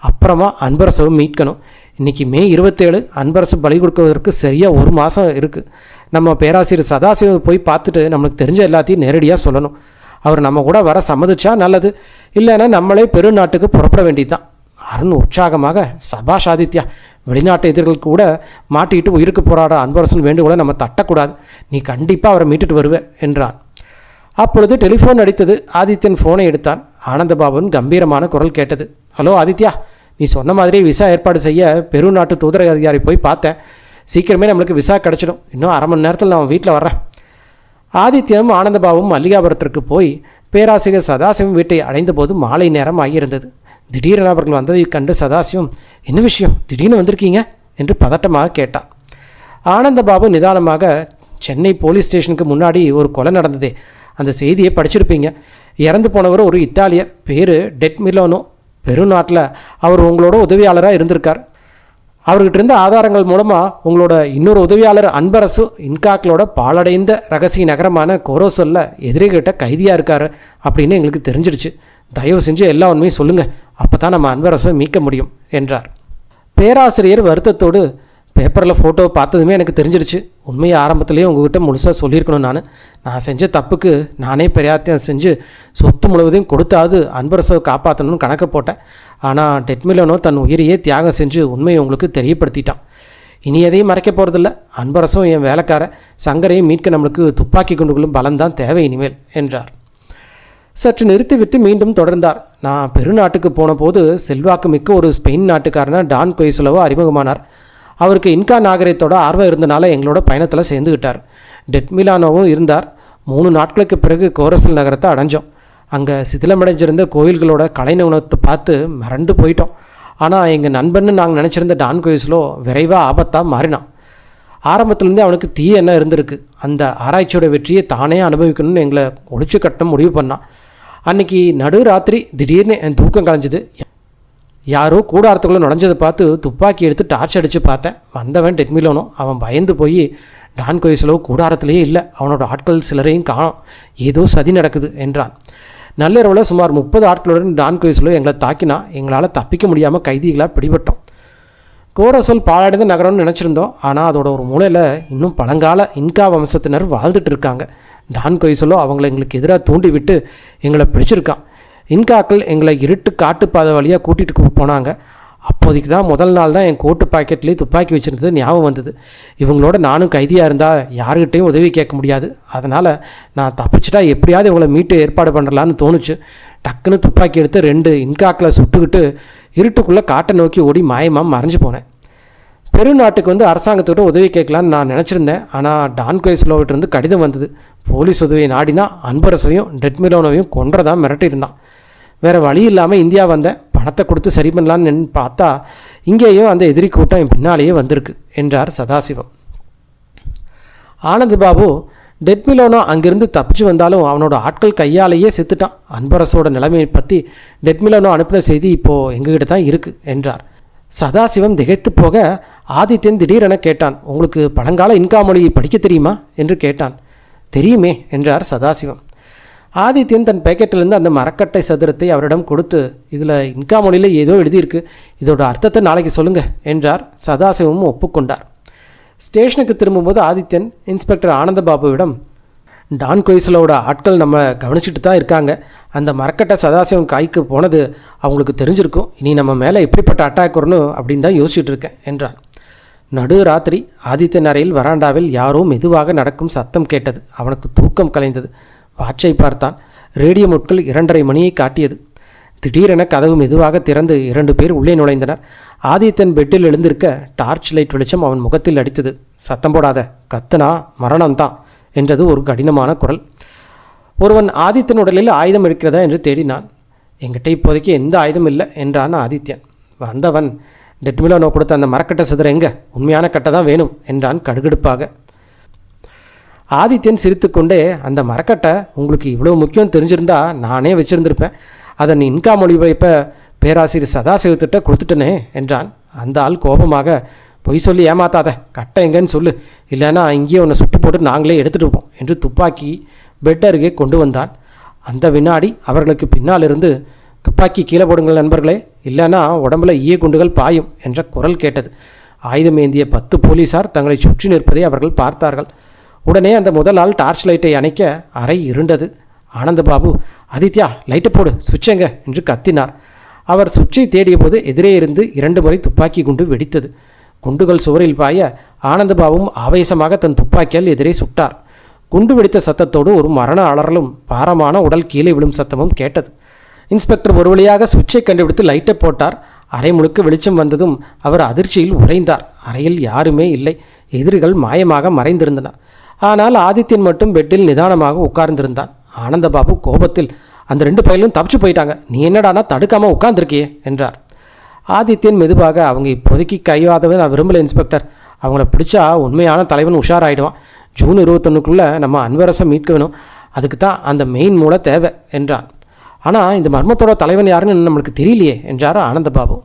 அப்புறமா அன்பரசவும் மீட்கணும். இன்றைக்கி மே 27. அன்பரசு பலி கொடுக்குவதற்கு சரியாக 1 மாதம் இருக்குது. நம்ம பேராசிரியர் சதாசிவம் போய் பார்த்துட்டு நம்மளுக்கு தெரிஞ்ச எல்லாத்தையும் நேரடியாக சொல்லணும். அவர் நம்ம கூட வர சம்மதிச்சா நல்லது, இல்லைன்னா நம்மளே பெருநாட்டுக்கு புறப்பட வேண்டியதுதான். அருண் உற்சாகமாக, சபாஷ் ஆதித்யா, வெளிநாட்டு எதிர்கள் கூட மாட்டிக்கிட்டு உயிருக்கு போராட அன்பரசன் வேண்டுகோளை நம்ம தட்டக்கூடாது. நீ கண்டிப்பாக அவரை மீட்டுட்டு வருவே என்றான். அப்பொழுது டெலிஃபோன் அடித்தது. ஆதித்யன் ஃபோனை எடுத்தான். ஆனந்தபாபுவின் கம்பீரமான குரல் கேட்டது. ஹலோ ஆதித்யா, நீ சொன்ன மாதிரியே விசா ஏற்பாடு செய்ய பெருநாட்டு தூதர அதிகாரி போய் பார்த்தேன். சீக்கிரமே நம்மளுக்கு விசா கிடச்சிடும். இன்னும் 1/2 மணி நேரத்தில் நான் வீட்டில் வர்றேன். ஆதித்யனும் ஆனந்தபாபுவும் மல்லிகாபுரத்திற்கு போய் பேராசிரியர் சதாசிவம் வீட்டை அடைந்தபோது மாலை நேரம் ஆகியிருந்தது. திடீரென அவர்கள் வந்ததை கண்டு சதாசிவம், என்ன விஷயம், திடீர்னு வந்திருக்கீங்க என்று பதட்டமாக கேட்டான். ஆனந்தபாபு நிதானமாக, சென்னை போலீஸ் ஸ்டேஷனுக்கு முன்னாடி ஒரு கொலை நடந்ததே, அந்த செய்தியை படிச்சிருப்பீங்க. இறந்து போனவர் ஒரு இத்தாலியர், பேர் டெட் மிலோனோ. பெருநாட்டில் அவர் உங்களோட உதவியாளராக இருந்திருக்கார். அவர்கிட்ட இருந்த ஆதாரங்கள் மூலமாக உங்களோட இன்னொரு உதவியாளர் அன்பரசு இன்காக்களோட பாலடைந்த ரகசிய நகரமான கோரோசல்ல எதிரிகிட்ட கைதியாக இருக்கார் அப்படின்னு எங்களுக்கு தெரிஞ்சிடுச்சு. தயவு செஞ்சு எல்லா உண்மையும் சொல்லுங்கள், அப்போ தான் நம்ம அன்பரசை மீட்க முடியும் என்றார். பேராசிரியர் வருத்தத்தோடு, பேப்பரில் ஃபோட்டோ பார்த்ததுமே எனக்கு தெரிஞ்சிடுச்சு. உண்மையை ஆரம்பத்திலேயே உங்ககிட்ட முழுசாக சொல்லியிருக்கணும். நான் செஞ்ச தப்புக்கு நானே பிரயாத்தியம் செஞ்சு சொத்து முழுவதையும் கொடுத்தாவது அன்பரசை காப்பாற்றணும்னு கணக்கு போட்டேன். ஆனால் டெட் மிலோனோ தன் உயிரையே தியாகம் செஞ்சு உண்மையை உங்களுக்கு தெரியப்படுத்திட்டான். இனி எதையும் மறைக்க போகிறதில்ல. அன்பரசும் என் வேலைக்காரன் சங்கரையும் மீட்க நம்மளுக்கு துப்பாக்கி குண்டுகளும் பலம்தான் தேவை இனிமேல் என்றார். சற்று நிறுத்திவிட்டு மீண்டும் தொடர்ந்தார். நான் பெருநாட்டுக்கு போன போது செல்வாக்கு மிக்க ஒரு ஸ்பெயின் நாட்டுக்காரனா டான் கொய்சலவோ அறிமுகமானார். அவருக்கு இன்கா நாகரிகத்தோட ஆர்வம் இருந்தனால எங்களோட பயணத்தில் சேர்ந்துக்கிட்டார். டெட் மிலானோவும் இருந்தார். 3 நாட்களுக்கு பிறகு கோரசல் நகரத்தை அடைஞ்சோம். அங்கே சிதிலமடைஞ்சிருந்த கோயில்களோட கலைநுணத்தை பார்த்து மிரண்டு போயிட்டோம். ஆனால் எங்கள் நண்பன்னு நாங்கள் நினச்சிருந்த டான் கொய்சலோ விரைவாக ஆபத்தாக மாறினான். ஆரம்பத்துலேருந்தே அவனுக்கு தீ என்ன இருந்திருக்கு. அந்த ஆராய்ச்சியோட வெற்றியை தானே அனுபவிக்கணும்னு எங்களை ஒழிச்சு கட்ட முடிவு பண்ணான். அன்றைக்கி நடுராத்திரி திடீர்னு என் தூக்கம் கலைஞ்சிது. யாரோ கூடாரத்துக்குள்ளே நுழைஞ்சதை பார்த்து துப்பாக்கி எடுத்து டார்ச் அடித்து பார்த்தேன். வந்தவன் டெட் மிலோனோ. அவன் பயந்து போய், டான் கொய்சலோ கூடாரத்திலேயே இல்லை, அவனோட ஆட்கள் சிலரையும் காணோம், ஏதோ சதி நடக்குது என்றான். நள்ளிரவில் சுமார் 30 ஆட்களுடன் டான் கொய்சலோ எங்களை தாக்கினா. எங்களால் தப்பிக்க முடியாமல் கைதிகளாக பிடிபட்டோம். கோரசல் பாழடைந்த நகரம்னு நினச்சிருந்தோம். ஆனால் அதோட ஒரு மூலையில் இன்னும் பழங்கால இன்கா வம்சத்தினர் வாழ்ந்துட்டு இருக்காங்க. டான் கொய்சலோ அவங்கள எங்களுக்கு எதிராக தூண்டி விட்டு எங்களை பிடிச்சிருக்கான். இன்காக்கள் எங்களை இருட்டு காட்டுப்பாதை வழியாக கூட்டிகிட்டு போனாங்க. அப்போதைக்கு தான் முதல் நாள் தான் என் கோட்டு பாக்கெட்லேயே துப்பாக்கி வச்சுருந்தது ஞாபகம் வந்தது. இவங்களோட நானும் கைதியாக இருந்தால் யாருக்கிட்டையும் உதவி கேட்க முடியாது. அதனால் நான் தப்பிச்சிட்டா எப்படியாவது இவங்களை மீட்டு ஏற்பாடு பண்ணுறலான்னு தோணுச்சு. டக்குன்னு துப்பாக்கி எடுத்து 2 இன்காக்கில் சுட்டுக்கிட்டு இருட்டுக்குள்ளே காட்டை நோக்கி ஓடி மாயமாக மறைஞ்சு போனேன். பெருநாட்டுக்கு வந்து அரசாங்கத்தோட உதவி கேட்கலான்னு நான் நினச்சிருந்தேன். ஆனால் டான் கொய்ஸ்லோவிட்டிருந்து கடிதம் வந்தது. போலீஸ் உதவியை நாடினா அன்பரசையும் டெட்மிலோனோவையும் கொன்றதான் மிரட்டியிருந்தான். வேறு வழி இல்லாமல் இந்தியா வந்தேன். பணத்தை கொடுத்து சரி பண்ணலான்னு பார்த்தா இங்கேயும் அந்த எதிரி கூட்டம் என் பின்னாலேயே வந்திருக்கு என்றார் சதாசிவம். ஆனந்த் பாபு, டெட்மிலோனோ அங்கிருந்து தப்பிச்சு வந்தாலும் அவனோட ஆட்கள் கையாலேயே செத்துட்டான். அன்பரசோட நிலைமையை பற்றி டெட்மிலோனோ அனுப்பின செய்தி இப்போது எங்ககிட்ட தான் இருக்குது என்றார். சதாசிவம் திகைத்து போக ஆதித்யன் திடீரென கேட்டான், உங்களுக்கு பழங்கால இன்கா மொழி படிக்க தெரியுமா என்று கேட்டான். தெரியுமே என்றார் சதாசிவம். ஆதித்யன் தன் பேக்கெட்டிலிருந்து அந்த மரக்கட்டை சதுரத்தை அவரிடம் கொடுத்து, இதில் இன்கா மொழியில் ஏதோ எழுதியிருக்கு, இதோட அர்த்தத்தை நாளைக்கு சொல்லுங்கள் என்றார். சதாசிவமும் ஒப்புக்கொண்டார். ஸ்டேஷனுக்கு திரும்பும்போது ஆதித்யன் இன்ஸ்பெக்டர் ஆனந்தபாபுவிடம், டான் கொய்சலோட ஆட்கள் நம்ம கவனிச்சுட்டு தான் இருக்காங்க. அந்த மரக்கட்டை சதாசிவம் காய்க்கு போனது அவங்களுக்கு தெரிஞ்சிருக்கும். இனி நம்ம மேலே எப்படிப்பட்ட அட்டாக் வரணும் அப்படின்னு தான் யோசிச்சுட்டு இருக்கேன் என்றான். நடு ராத்திரி ஆதித்யன் அறையில் வராண்டாவில் யாரோ மெதுவாக நடக்கும் சத்தம் கேட்டது. அவனுக்கு தூக்கம் கலைந்தது. வாட்சை பார்த்தான். ரேடியோ முட்கள் 2:30 மணியை காட்டியது. திடீரென கதவு மெதுவாக திறந்து 2 பேர் உள்ளே நுழைந்தனர். ஆதித்தன் பெட்டில் எழுந்திருக்க டார்ச் லைட் வெளிச்சம் அவன் முகத்தில் அடித்தது. சத்தம் போடாத, கத்துனா மரணம்தான் என்றது ஒரு கடினமான குரல். ஒருவன் ஆதித்தன் உடலில் ஆயுதம் இருக்கிறதா என்று தேடினான். என்கிட்ட இப்போதைக்கு எந்த ஆயுதம் இல்லை என்றான் ஆதித்யன். வந்தவன், டெட்மிலோனோ கொடுத்த அந்த மரக்கட்டை சதுர எங்க, உண்மையான கட்டை தான் வேணும் என்றான் கடுகடுப்பாக. ஆதித்யன் சிரித்துக்கொண்டே, அந்த மரக்கட்டை உங்களுக்கு இவ்வளோ முக்கியம் தெரிஞ்சிருந்தா நானே வச்சுருந்துருப்பேன். அதை நீ இன்கா மொழிபெயர்ப்ப பேராசிரியர் சதாசிவத்திட்ட கொடுத்துட்டனே என்றான். அந்த ஆள் கோபமாக, பொய் சொல்லி ஏமாத்தாத, கட்டை எங்கன்னு சொல்லு, இல்லைன்னா இங்கேயே உன்னை சுட்டு போட்டு நாங்களே எடுத்துகிட்டு இருப்போம் என்று துப்பாக்கி பெட் அருகே கொண்டு வந்தான். அந்த வினாடி அவர்களுக்கு பின்னால் இருந்து, துப்பாக்கி கீழே போடுங்கள் நண்பர்களே, இல்லைன்னா உடம்புல ஈய குண்டுகள் பாயும் என்ற குரல் கேட்டது. ஆயுதம் ஏந்திய 10 போலீசார் தங்களை சுற்றி நிற்பதை அவர்கள் பார்த்தார்கள். உடனே அந்த முதல் ஆள் டார்ச் லைட்டை அணைக்க அறை இருண்டது. ஆனந்தபாபு, ஆதித்யா லைட்டை போடு, சுவிட்செங்க என்று கத்தினார். அவர் சுவிட்சை தேடிய போது எதிரே இருந்து 2 முறை துப்பாக்கி குண்டு வெடித்தது. குண்டுகள் சுவரில் பாய ஆனந்தபாபுவும் ஆவேசமாக தன் துப்பாக்கியால் எதிரே சுட்டார். குண்டு வெடித்த சத்தத்தோடு ஒரு மரண அலறலும் பாரமான உடல் கீழே விழும் சத்தமும் கேட்டது. இன்ஸ்பெக்டர் ஒரு வழியாக சுவிட்சை கண்டுபிடித்து லைட்டை போட்டார். அறை முழுக்க வெளிச்சம் வந்ததும் அவர் அதிர்ச்சியில் உறைந்தார். அறையில் யாருமே இல்லை. எதிரிகள் மாயமாக மறைந்திருந்தனர். ஆனால் ஆதித்யன் மட்டும் பெட்டில் நிதானமாக உட்கார்ந்திருந்தான். ஆனந்தபாபு கோபத்தில், அந்த 2 பையலும் தப்பிச்சு போயிட்டாங்க, நீ என்னடானா தடுக்காமல் உட்கார்ந்துருக்கியே என்றார். ஆதித்யன் மெதுவாக, அவங்க இப்போதைக்கு கைவாதவை நான் விரும்பலை இன்ஸ்பெக்டர், அவங்கள பிடிச்சா உண்மையான தலைவன் உஷாராயிடுவான். ஜூன் 21க்குள்ளே நம்ம அன்பரசை மீட்க வேணும், அதுக்கு தான் அந்த மெயின் மூளை தேவை என்றான். ஆனால் இந்த மர்மத்தோட தலைவன் யாருன்னு நம்மளுக்கு தெரியலையே என்றார் ஆனந்தபாபு.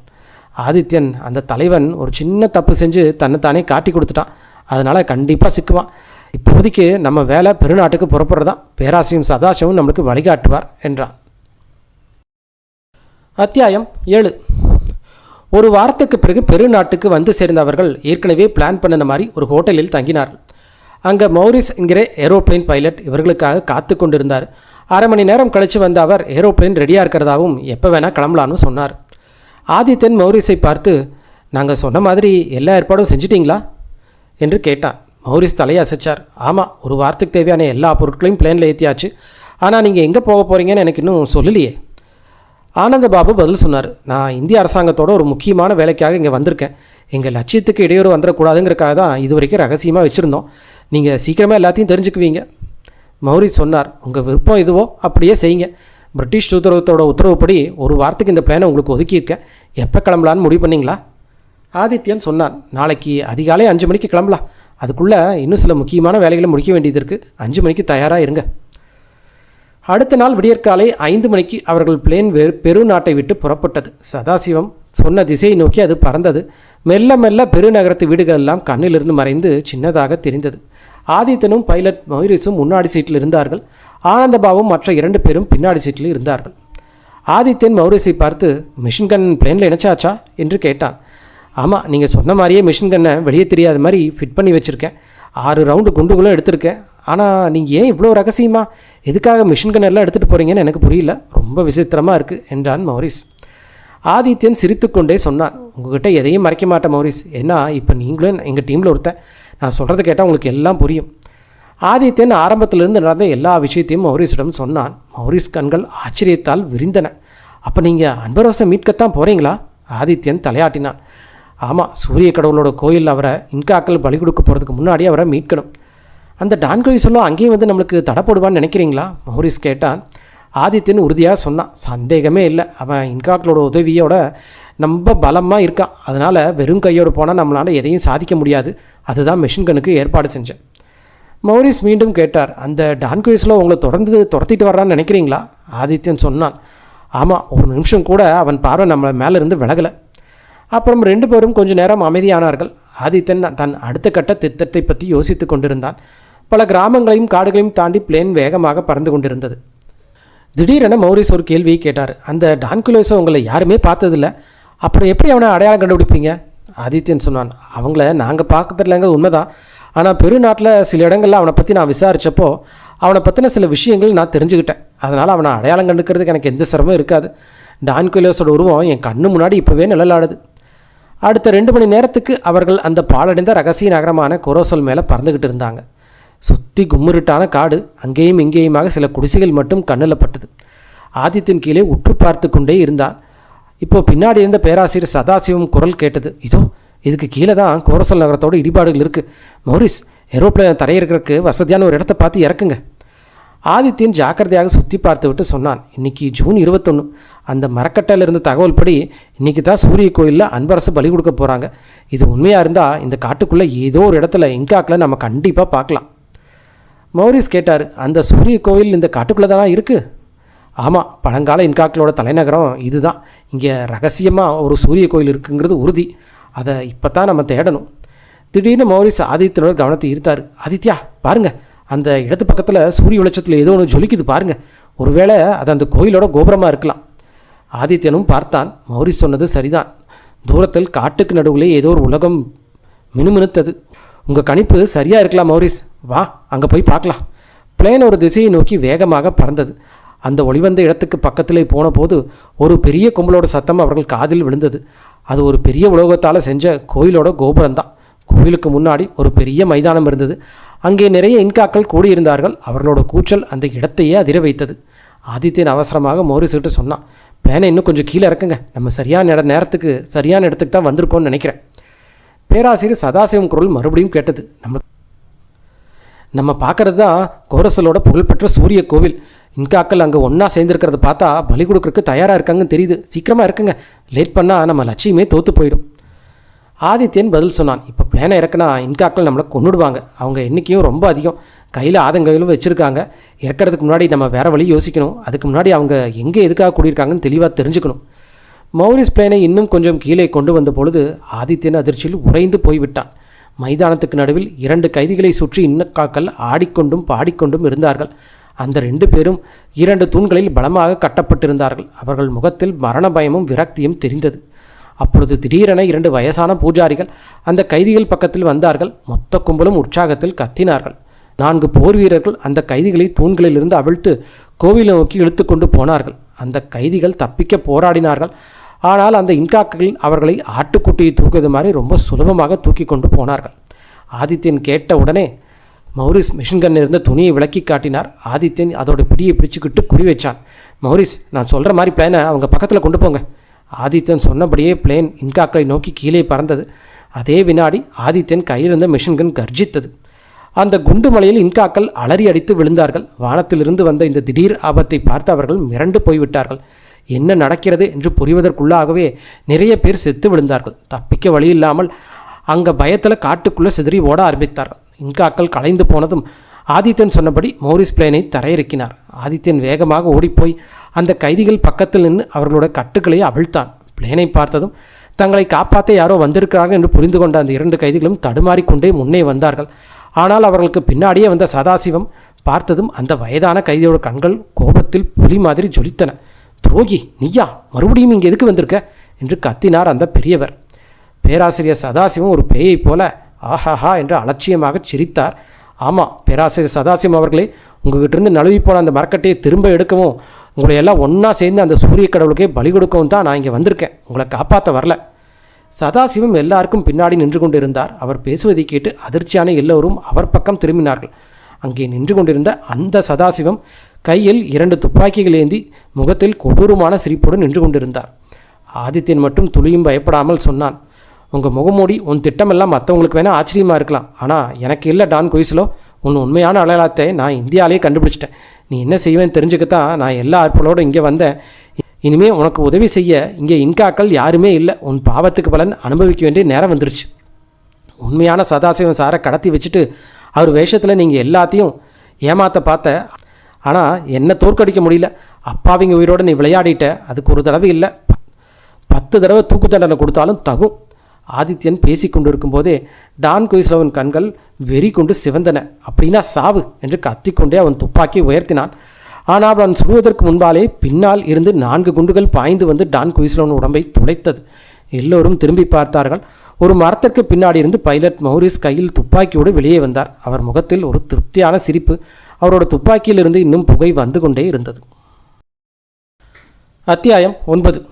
ஆதித்யன், அந்த தலைவன் ஒரு சின்ன தப்பு செஞ்சு தன்னைத்தானே காட்டி கொடுத்துட்டான், அதனால் கண்டிப்பாக சிக்குவான். இப்போதைக்கு நம்ம வேலை பெருநாட்டுக்கு புறப்படுறதான், பேராசிரியம் சதாசிவம் நம்மளுக்கு வழிகாட்டுவார் என்றான். அத்தியாயம் 7. ஒரு வாரத்துக்கு பிறகு பெருநாட்டுக்கு வந்து சேர்ந்தவர்கள் ஏற்கனவே பிளான் பண்ணின மாதிரி ஒரு ஹோட்டலில் தங்கினார்கள். அங்கே மௌரிஸ் என்கிற ஏரோப்ளேன் பைலட் இவர்களுக்காக காத்து கொண்டிருந்தார். 1/2 மணி நேரம் கழித்து வந்த அவர் ஏரோப்ளேன் ரெடியாக இருக்கிறதாகவும் எப்போ வேணால் கிளம்பலான்னு சொன்னார். ஆதித்தன் மௌரிஸை பார்த்து, நாங்கள் சொன்ன மாதிரி எல்லா ஏற்பாடும் செஞ்சிட்டிங்களா என்று கேட்டான். மௌரிஸ் தலையை அசைச்சார். ஆமாம், ஒரு வாரத்துக்கு தேவையான எல்லா பொருட்களையும் பிளேனில் ஏற்றியாச்சு. ஆனால் நீங்கள் எங்கே போக போகிறீங்கன்னு எனக்கு இன்னும் சொல்லலையே. ஆனந்தபாபு பதில் சொன்னார். நான் இந்திய அரசாங்கத்தோட ஒரு முக்கியமான வேலைக்காக இங்கே வந்திருக்கேன். எங்கள் லட்சியத்துக்கு இடையூறு வந்துடக்கூடாதுங்கிறக்காக தான் இது வரைக்கும் ரகசியமாக வச்சுருந்தோம். நீங்கள் சீக்கிரமாக எல்லாத்தையும் தெரிஞ்சுக்குவீங்க. மௌரிஸ் சொன்னார். உங்கள் விருப்பம் எதுவோ அப்படியே செய்யுங்க. பிரிட்டிஷ் தூதரகத்தோட உத்தரவுப்படி ஒரு வாரத்துக்கு இந்த பிளானை உங்களுக்கு ஒதுக்கியிருக்கேன். எப்போ கிளம்பலான்னு முடிவு பண்ணிங்களா? ஆதித்யன் சொன்னான். நாளைக்கு அதிகாலை 5 மணிக்கு கிளம்பலாம். அதுக்குள்ளே இன்னும் சில முக்கியமான வேலைகளை முடிக்க வேண்டியது இருக்குது. 5 மணிக்கு தயாராக இருங்க. அடுத்த நாள் விடியற்காலை 5 மணிக்கு அவர்கள் பிளேன் பெருநாட்டை விட்டு புறப்பட்டது. சதாசிவம் சொன்ன திசையை நோக்கி அது பறந்தது. மெல்ல மெல்ல பெருநகரத்து வீடுகள் எல்லாம் கண்ணிலிருந்து மறைந்து சின்னதாக தெரிந்தது. ஆதித்தனும் பைலட் மௌரிஸும் முன்னாடி சீட்டில் இருந்தார்கள். ஆனந்தபாவும் மற்ற 2 பேரும் பின்னாடி சீட்டில் இருந்தார்கள். ஆதித்தன் மௌரிஸை பார்த்து, மிஷின் கன் பிளேனில் இணைச்சாச்சா என்று கேட்டான். ஆமாம், நீங்கள் சொன்ன மாதிரியே மிஷின் கன்னை வெளியே தெரியாத மாதிரி ஃபிட் பண்ணி வச்சுருக்கேன். 6 ரவுண்டு குண்டுகளும் எடுத்திருக்கேன். ஆனால் நீங்கள் ஏன் இவ்வளோ ரகசியமா, எதுக்காக மிஷின் கன் எல்லாம் எடுத்துகிட்டு போகிறீங்கன்னு எனக்கு புரியல, ரொம்ப விசித்திரமாக இருக்குது என்றான் மௌரிஸ். ஆதித்யன் சிரித்துக்கொண்டே சொன்னான், உங்ககிட்ட எதையும் மறைக்க மாட்டேன் மௌரிஸ். ஏன்னா இப்போ நீங்களும் எங்கள் டீமில் ஒருத்தன். நான் சொல்கிறத கேட்டால் உங்களுக்கு எல்லாம் புரியும். ஆதித்யன் ஆரம்பத்திலிருந்து நடந்த எல்லா விஷயத்தையும் மௌரிஸிடம் சொன்னான். மௌரிஸ் கண்கள் ஆச்சரியத்தால் விரிந்தன. அப்போ நீங்கள் அன்பரோஸை மீட்கத்தான் போகிறீங்களா? ஆதித்யன் தலையாட்டினான். ஆமாம், சூரிய கடவுளோட கோயில் அவரை இன்காக்கள் பலி கொடுக்க போகிறதுக்கு முன்னாடி அவரை மீட்கணும். அந்த டான்கோய் சொல்லும் அங்கேயும் வந்து நம்மளுக்கு தடை போடுவான்னு நினைக்கிறீங்களா? மௌரிஸ் கேட்டான். ஆதித்யன் உறுதியாக சொன்னான், சந்தேகமே இல்லை. அவன் இன்காக்களோட உதவியோட ரொம்ப பலமாக இருக்கான். அதனால் வெறும் கையோடு போனால் நம்மளால் எதையும் சாதிக்க முடியாது. அதுதான் மெஷின் கனுக்கு ஏற்பாடு செஞ்சேன். மௌரிஸ் மீண்டும் கேட்டார், அந்த டான்கோய்ஸில் உங்களை தொடர்ந்து துரத்திட்டு வர்றான்னு நினைக்கிறீங்களா? ஆதித்யன் சொன்னான், ஆமாம், ஒரு நிமிஷம் கூட அவன் பார்வை நம்ம மேலேருந்து விலகலை. அப்புறம் 2 பேரும் கொஞ்சம் நேரம் அமைதியானார்கள். ஆதித்யன் தன் அடுத்த கட்ட திட்டத்தை பற்றி யோசித்து கொண்டிருந்தான். பல கிராமங்களையும் காடுகளையும் தாண்டி பிளேன் வேகமாக பறந்து கொண்டிருந்தது. திடீரென மௌரிஸ் ஒரு கேள்வியை கேட்டார். அந்த டான்குலோஸை உங்களை யாருமே பார்த்ததில்ல, அப்புறம் எப்படி அவனை அடையாளம் கண்டுபிடிப்பீங்க? ஆதித்யன் சொன்னான், அவங்கள நாங்கள் பார்க்கறதில்லைங்க உண்மைதான். ஆனால் பெருநாட்டில் சில இடங்களில் அவனை பற்றி நான் விசாரித்தப்போ அவனை பற்றின சில விஷயங்கள் நான் தெரிஞ்சுக்கிட்டேன். அதனால் அவனை அடையாளம் கண்டுக்கிறதுக்கு எனக்கு எந்த சிரமம் இருக்காது. டான்குலோஸோட உருவம் என் கண்ணு முன்னாடி இப்போவே நிழலாடுது. அடுத்த 2 மணி நேரத்துக்கு அவர்கள் அந்த பாழடைந்த ரகசிய நகரமான கொரோசல் மேலே பறந்துக்கிட்டு இருந்தாங்க. சுற்றி கும்முருட்டான காடு, அங்கேயும் இங்கேயுமாக சில குடிசைகள் மட்டும் கண்ணில் பட்டது. ஆதித்தின் கீழே உற்று பார்த்து கொண்டே இருந்தான். இப்போ பின்னாடி இருந்த பேராசிரியர் சதாசிவம் குரல் கேட்டது. இதோ இதுக்கு கீழே தான் கோரசல் நகரத்தோட இடிபாடுகள் இருக்குது. மௌரிஸ், ஏரோப்ளேன் தரையிறக்கிறதுக்கு வசதியான ஒரு இடத்த பார்த்து இறக்குங்க. ஆதித்யன் ஜாக்கிரதையாக சுற்றி பார்த்து விட்டு சொன்னான், இன்னைக்கு ஜூன் 21. அந்த மரக்கட்டையில் இருந்த தகவல் படி இன்றைக்கி தான் சூரிய கோயிலில் அன்பரசு பலி கொடுக்க போகிறாங்க. இது உண்மையாக இருந்தால் இந்த காட்டுக்குள்ளே ஏதோ ஒரு இடத்துல இன்காக்கில் நம்ம கண்டிப்பாக பார்க்கலாம். மௌரிஸ் கேட்டார், அந்த சூரிய கோவில் இந்த காட்டுக்குள்ளே தானே இருக்குது? ஆமாம், பழங்கால இன்காக்களோட தலைநகரம் இதுதான். இங்கே ரகசியமாக ஒரு சூரிய கோயில் இருக்குங்கிறது உறுதி. அதை இப்போ தான் நம்ம தேடணும். திடீர்னு மௌரிஸ் ஆதித்யனோட கவனத்தை ஈர்த்தார். ஆதித்யா, பாருங்கள், அந்த இடத்து பக்கத்தில் சூரிய வெளிச்சத்தில் ஏதோ ஒன்று ஜொலிக்குது பாருங்கள். ஒருவேளை அது அந்த கோயிலோட கோபுரமாக இருக்கலாம். ஆதித்யனும் பார்த்தான். மௌரிஸ் சொன்னது சரிதான். தூரத்தில் காட்டுக்கு நடுவிலே ஏதோ ஒரு உலகம் மினுமினுத்தது. உங்கள் கணிப்பு சரியாக இருக்கலாம் மௌரிஸ். வா, அங்கே போய் பார்க்கலாம். பிளேன் ஒரு திசையை நோக்கி வேகமாக பறந்தது. அந்த ஒளிவந்த இடத்துக்கு பக்கத்திலே போன போது ஒரு பெரிய கும்பலோட சத்தம் அவர்கள் காதில் விழுந்தது. அது ஒரு பெரிய உலோகத்தால் செஞ்ச கோயிலோட கோபுரம்தான். கோயிலுக்கு முன்னாடி ஒரு பெரிய மைதானம் இருந்தது. அங்கே நிறைய இன்காக்கள் கூடியிருந்தார்கள். அவர்களோட கூச்சல் அந்த இடத்தையே அதிர வைத்தது. ஆதித்யன் அவசரமாக மௌரிஸ்கிட்ட சொன்னான், பிளேனை இன்னும் கொஞ்சம் கீழே இறக்குங்க. நம்ம சரியான இடத்துக்கு தான் வந்திருக்கோம்னு நினைக்கிறேன். பேராசிரியர் சதாசிவம் குரல் மறுபடியும் கேட்டது. நம்ம பார்க்கறது தான் கோரசலோட புகழ்பெற்ற சூரிய கோவில். இன்காக்கள் அங்கே ஒன்றா சேர்ந்துருக்கிறத பார்த்தா பலி கொடுக்கறதுக்கு தயாராக இருக்காங்கன்னு தெரியுது. சீக்கிரமாக இருக்குங்க, லேட் பண்ணால் நம்ம லட்சியமே தோற்று போயிடும். ஆதித்யன் பதில் சொன்னான், இப்போ பிளேனை இறக்குனா இன்காக்கள் நம்மளை கொன்னுடுவாங்க. அவங்க எண்ணிக்கையும் ரொம்ப அதிகம். கையில் ஆதங்கையிலும் வச்சுருக்காங்க. இறக்கிறதுக்கு முன்னாடி நம்ம வேறு வழி யோசிக்கணும். அதுக்கு முன்னாடி அவங்க எங்கே எதுக்காக கூடியிருக்காங்கன்னு தெளிவாக தெரிஞ்சுக்கணும். மௌரிஸ் பிளேனை இன்னும் கொஞ்சம் கீழே கொண்டு வந்த பொழுது ஆதித்யன் அதிர்ச்சியில் உறைந்து போய்விட்டான். மைதானத்துக்கு நடுவில் 2 கைதிகளை சுற்றி இன்காக்கள் ஆடிக்கொண்டும் பாடிக்கொண்டும் இருந்தார்கள். அந்த 2 பேரும் 2 தூண்களில் பலமாக கட்டப்பட்டிருந்தார்கள். அவர்கள் முகத்தில் மரண பயமும் விரக்தியும் தெரிந்தது. அப்பொழுது திடீரென 2 வயசான பூஜாரிகள் அந்த கைதிகள் பக்கத்தில் வந்தார்கள். மொத்த கும்பலும் உற்சாகத்தில் கத்தினார்கள். 4 போர் வீரர்கள் அந்த கைதிகளை தூண்களிலிருந்து அவிழ்த்து கோவிலை நோக்கி இழுத்து கொண்டு போனார்கள். அந்த கைதிகள் தப்பிக்க போராடினார்கள். ஆனால் அந்த இன்காக்கள் அவர்களை ஆட்டுக்குட்டியை தூக்குவது மாதிரி ரொம்ப சுலபமாக தூக்கி கொண்டு போனார்கள். ஆதித்யன் கேட்ட உடனே மௌரிஸ் மிஷின்கன் இருந்த துணியை விளக்கி காட்டினார். ஆதித்யன் அதோட பிடியை பிடிச்சிக்கிட்டு குறி வச்சான். மௌரிஸ், நான் சொல்கிற மாதிரி பிளேனை அவங்க பக்கத்தில் கொண்டு போங்க. ஆதித்யன் சொன்னபடியே பிளேன் இன்காக்களை நோக்கி கீழே பறந்தது. அதே வினாடி ஆதித்யன் கையில் இருந்த மிஷின்கன் கர்ஜித்தது. அந்த குண்டு மலையில் இன்காக்கள் அலறி அடித்து விழுந்தார்கள். வானத்திலிருந்து வந்த இந்த திடீர் ஆபத்தை பார்த்து அவர்கள் மிரண்டு போய்விட்டார்கள். என்ன நடக்கிறது என்று புரிவதற்குள்ளாகவே நிறைய பேர் செத்து விழுந்தார்கள். தப்பிக்க வழி இல்லாமல் அங்கே பயத்தில் காட்டுக்குள்ளே சிதறி ஓட ஆரம்பித்தார்கள். இன்காக்கள் கலைந்து போனதும் ஆதித்யன் சொன்னபடி மௌரிஸ் பிளேனை தரையிறக்கினார். ஆதித்யன் வேகமாக ஓடிப்போய் அந்த கைதிகள் பக்கத்தில் நின்று அவர்களோட கட்டுக்களை அவிழ்த்தான். பிளேனை பார்த்ததும் தங்களை காப்பாற்ற யாரோ வந்திருக்கிறார்கள் என்று புரிந்து கொண்ட அந்த 2 கைதிகளும் தடுமாறிக்கொண்டே முன்னே வந்தார்கள். ஆனால் அவர்களுக்கு பின்னாடியே வந்த சதாசிவம் பார்த்ததும் அந்த வயதான கைதியோட கண்கள் கோபத்தில் புலி மாதிரி ஜொலித்தன. துரோகி, நீயா மறுபடியும் இங்கே எதுக்கு வந்திருக்க என்று கத்தினார் அந்த பெரியவர். பேராசிரியர் சதாசிவம் ஒரு பேயைப் போல ஆஹாஹா என்று அலட்சியமாக சிரித்தார். ஆமாம் பேராசிரியர் சதாசிவம் அவர்களே, உங்ககிட்ட நழுவி போன அந்த மரக்கட்டையை திரும்ப எடுக்கவும் உங்களை எல்லாம் ஒன்றா சேர்ந்து அந்த சூரிய கடவுளுக்கே பலி கொடுக்கவும் தான் நான் இங்கே வந்திருக்கேன், உங்களை காப்பாற்ற வரல. சதாசிவம் எல்லாருக்கும் பின்னாடி நின்று கொண்டிருந்தார். அவர் பேசுவதை கேட்டு அதிர்ச்சியான எல்லோரும் அவர் பக்கம் திரும்பினார்கள். அங்கே நின்று கொண்டிருந்த அந்த சதாசிவம் கையில் 2 துப்பாக்கிகள் ஏந்தி முகத்தில் கொடூரமான சிரிப்போடு நின்று கொண்டிருந்தார். ஆதித்யன் மட்டும் துளியும் பயப்படாமல் சொன்னான், உங்கள் முகமூடி உன் திட்டமெல்லாம் மற்றவங்களுக்கு வேணால் ஆச்சரியமாக இருக்கலாம், ஆனால் எனக்கு இல்லை டான் கொய்ஸ்லோ. உன் உண்மையான அடையாளத்தை நான் இந்தியாவிலே கண்டுபிடிச்சிட்டேன். நீ என்ன செய்வேன்னு தெரிஞ்சுக்கத்தான் நான் எல்லா ஆட்களோடு இங்கே வந்தேன். இனிமேல் உனக்கு உதவி செய்ய இங்கே இன்காக்கள் யாருமே இல்லை. உன் பாவத்துக்கு பலன் அனுபவிக்க வேண்டிய நேரம் வந்துருச்சு. உண்மையான சதாசிவம் சாரை கடத்தி வச்சுட்டு அவர் வேஷத்தில் நீங்கள் எல்லாத்தையும் ஏமாற்ற பார்த்த, ஆனால் என்ன தோற்கடிக்க முடியல. அப்பாவிங்க உயிரோடு நீ விளையாடிட்ட. அதுக்கு ஒரு தடவை இல்லை 10 தடவை தூக்கு தண்டனை கொடுத்தாலும் தகும். ஆதித்யன் பேசி கொண்டிருக்கும் போதே டான் கொய்ஸ்லோவின் கண்கள் வெறி கொண்டு சிவந்தன. அப்படின்னா சாவு என்று கத்திக்கொண்டே அவன் துப்பாக்கி உயர்த்தினான். ஆனால் அவன் சுடுவதற்கு முன்பாலே பின்னால் இருந்து 4 குண்டுகள் பாய்ந்து வந்து டான் கொய்ஸ்லோவின் உடம்பை துளைத்தது. எல்லோரும் திரும்பி பார்த்தார்கள். ஒரு மரத்திற்கு பின்னாடி இருந்து பைலட் மௌரிஸ் கையில் துப்பாக்கியோடு வெளியே வந்தார். அவர் முகத்தில் ஒரு திருப்தியான சிரிப்பு. அவரோட துப்பாக்கியிலிருந்து இன்னும் புகை வந்து கொண்டே இருந்தது. அத்தியாயம் 9.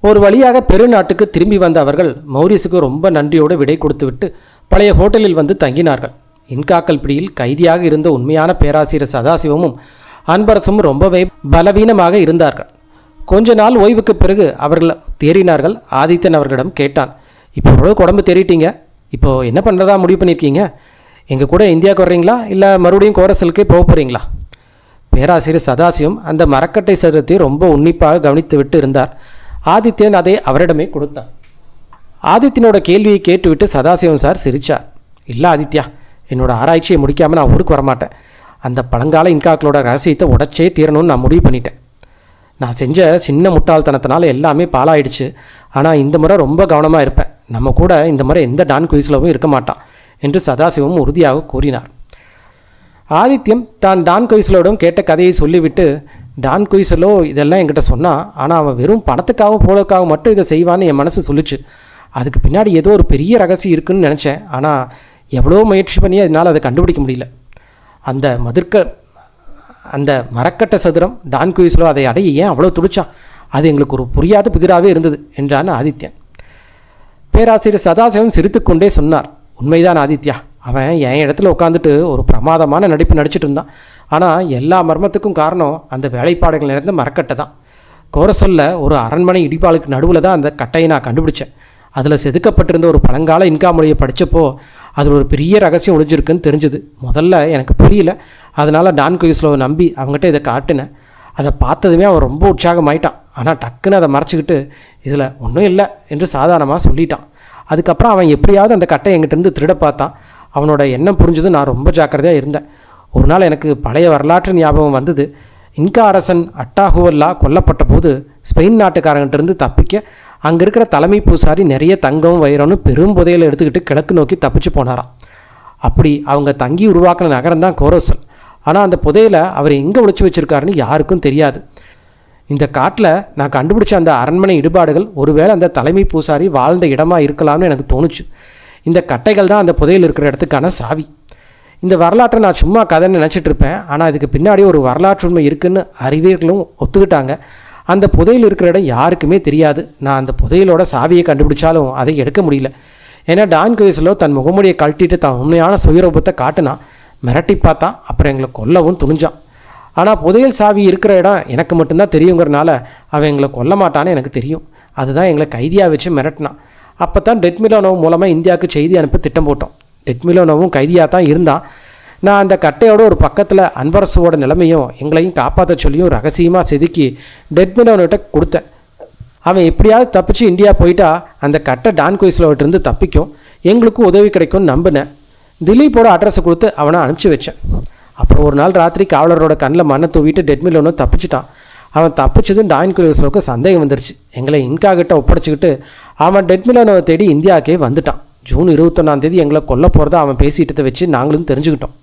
ஒரு வழியாக பெருநாட்டுக்கு திரும்பி வந்த அவர்கள் மௌரிஸுக்கு ரொம்ப நன்றியோடு விடை கொடுத்துவிட்டு பழைய ஹோட்டலில் வந்து தங்கினார்கள். இன்காக்கள் பிடியில் கைதியாக இருந்த உண்மையான பேராசிரியர் சதாசிவமும் அன்பரசும் ரொம்பவே பலவீனமாக இருந்தார்கள். கொஞ்ச நாள் ஓய்வுக்கு பிறகு அவர்கள் தேறினார்கள். ஆதித்தன் அவர்களிடம் கேட்டான், இப்போ ஓரளவுக்கு உடம்பு தேறிட்டீங்க, இப்போது என்ன பண்ணுறதா முடிவு பண்ணியிருக்கீங்க? எங்கள் கூட இந்தியாவுக்கு வர்றீங்களா இல்லை மறுபடியும் கோரசலுக்கே போக போகிறீங்களா? பேராசிரியர் சதாசிவம் அந்த மரக்கட்டை சதுரத்தை ரொம்ப உன்னிப்பாக கவனித்து விட்டு இருந்தார். ஆதித்யன் அதை அவரிடமே கொடுத்தார். ஆதித்யனோட கேள்வியை கேட்டுவிட்டு சதாசிவம் சார் சிரித்தார். இல்லை ஆதித்யா, என்னோட ஆராய்ச்சியை முடிக்காமல் நான் ஊருக்கு வரமாட்டேன். அந்த பழங்கால இன்காக்களோட ரகசியத்தை உடச்சே தீரணும்னு நான் முடிவு பண்ணிட்டேன். நான் செஞ்ச சின்ன முட்டாள்தனத்தினால எல்லாமே பாலாயிடுச்சு. ஆனால் இந்த முறை ரொம்ப கவனமாக இருப்பேன். நம்ம கூட இந்த முறை எந்த டான் கொய்ஸ்லோவும் இருக்க மாட்டான் என்று சதாசிவம் உறுதியாக கூறினார். ஆதித்யம் தான் டான் கொய்ஸ்லோவிடம் கேட்ட கதையை சொல்லிவிட்டு, டான் கொய்ஸ்லோ இதெல்லாம் என்கிட்ட சொன்னான், ஆனால் அவன் வெறும் பணத்துக்காகவும் போலோக்காகவும் மட்டும் இதை செய்வான்னு என் மனசு சொல்லிச்சு. அதுக்கு பின்னாடி ஏதோ ஒரு பெரிய ரகசியம் இருக்குன்னு நினச்சேன். ஆனால் எவ்வளோ முயற்சி பண்ணி அதனால் அதை கண்டுபிடிக்க முடியல. அந்த மரக்கட்ட சதுரம் டான் கொய்ஸ்லோ அதை அடைய ஏன் அவ்வளோ துடிச்சான்? அது எங்களுக்கு ஒரு புரியாத புதிராகவே இருந்தது என்றான் ஆதித்யன். பேராசிரியர் சதாசிவம் சிரித்துக்கொண்டே சொன்னார், உண்மைதான் ஆதித்யா, அவன் என் இடத்துல உட்காந்துட்டு ஒரு பிரமாதமான நடிப்பு நடிச்சிட்டு இருந்தான். ஆனால் எல்லா மர்மத்துக்கும் காரணம் அந்த வேலைப்பாடுகள் நிறைந்த மரக்கட்டை தான். கோரசொல்ல ஒரு அரண்மனை இடிபாலுக்கு நடுவில் தான் அந்த கட்டையை நான் கண்டுபிடிச்சேன். அதில் செதுக்கப்பட்டிருந்த ஒரு பழங்கால இன்கா மொழியை படித்தப்போ அதில் ஒரு பெரிய ரகசியம் ஒழிஞ்சிருக்குன்னு தெரிஞ்சுது. முதல்ல எனக்கு புரியல. அதனால் டான் கொய்ஸ்லோவை நம்பி அவங்ககிட்ட இதை காட்டினேன். அதை பார்த்ததுமே அவன் ரொம்ப உற்சாகமாயிட்டான். ஆனால் டக்குன்னு அதை மறைச்சிக்கிட்டு இதில் ஒன்றும் இல்லை என்று சாதாரணமாக சொல்லிட்டான். அதுக்கப்புறம் அவன் எப்படியாவது அந்த கட்டை என்கிட்டேருந்து திருட பார்த்தான். அவனோட எண்ணம் புரிஞ்சது. நான் ரொம்ப ஜாக்கிரதையாக இருந்தேன். ஒரு நாள் எனக்கு பழைய வரலாற்று ஞாபகம் வந்தது. இன்கா அரசன் அட்டாகுவல்லா கொல்லப்பட்ட போது ஸ்பெயின் நாட்டுக்காரங்கிட்டிருந்து தப்பிக்க அங்கே இருக்கிற தலைமை பூசாரி நிறைய தங்கம் வைரம்னு பெரும் புதையலை எடுத்துக்கிட்டு கிழக்கு நோக்கி தப்பிச்சு போனாராம். அப்படி அவங்க தங்கி உருவாக்கின நகரம் தான் கோரசல். ஆனால் அந்த புதையலை அவர் எங்கே ஒழிச்சு வச்சுருக்காருன்னு யாருக்கும் தெரியாது. இந்த காட்டில் நான் கண்டுபிடிச்ச அந்த அரண்மனை இடுபாடுகள் ஒருவேளை அந்த தலைமை பூசாரி வாழ்ந்த இடமா இருக்கலாம்னு எனக்கு தோணுச்சு. இந்த கட்டைகள் தான் அந்த புதையல் இருக்கிற இடத்துக்கான சாவி. இந்த வரலாற்றை நான் சும்மா கதைன்னு நினச்சிட்டு இருப்பேன். ஆனால் இதுக்கு பின்னாடி ஒரு வரலாற்று உண்மை இருக்குன்னு அறிவியர்களும் ஒத்துக்கிட்டாங்க. அந்த புதையல் இருக்கிற இடம் யாருக்குமே தெரியாது. நான் அந்த புதையலோட சாவியை கண்டுபிடிச்சாலும் அதை எடுக்க முடியல. ஏன்னா டான் கொய்ஸ்லோ தன் முகமுடியை கழட்டிட்டு தான் உண்மையான சுயரூபத்தை காட்டினான். மிரட்டி பார்த்தான். அப்புறம் எங்களை கொல்லவும் துணிஞ்சான். ஆனால் புதையல் சாவி இருக்கிற இடம் எனக்கு மட்டும்தான் தெரியுங்கிறனால அவன் எங்களை கொல்ல மாட்டான்னு எனக்கு தெரியும். அதுதான் எங்களை கைதியாக வச்சு மிரட்டினான். அப்போ தான் டெட்மிலோனோவ் மூலமாக இந்தியாவுக்கு செய்தி அனுப்ப திட்டம் போட்டோம். டெட்மிலோனோவும் கைதியாக தான் இருந்தான். நான் அந்த கட்டையோட ஒரு பக்கத்தில் அன்பரசுவோட நிலைமையும் எங்களையும் காப்பாற்ற சொல்லியும் ரகசியமாக செதுக்கி டெட்மிலோனோட்ட கொடுத்தேன். அவன் எப்படியாவது தப்பிச்சு இந்தியா போயிட்டா அந்த கட்டை டான் கொய்ஸ்லோவிட்டிருந்து தப்பிக்கும், எங்களுக்கும் உதவி கிடைக்கும்னு நம்பினேன். திலீப்போட அட்ரஸை கொடுத்து அவனை அனுப்பிச்சி வச்சேன். அப்புறம் ஒரு நாள் ராத்திரி காவலரோட கண்ணில் மண்ணை தூவிட்டு டெட்மிலோனோ தப்பிச்சிட்டான். அவன் தப்பிச்சதும் டான் கொய்ஸ்லோவுக்கு சந்தேகம் வந்துருச்சு. எங்களை இன்கா கிட்ட ஒப்படைச்சிக்கிட்டு அவன் டெட்மிலோனோவை தேடி இந்தியாவுக்கே வந்துட்டான். ஜூன் 21 எங்களை கொல்ல போகிறதா அவன் பேசிட்டதை வச்சு நாங்களும் தெரிஞ்சுக்கிட்டோம்.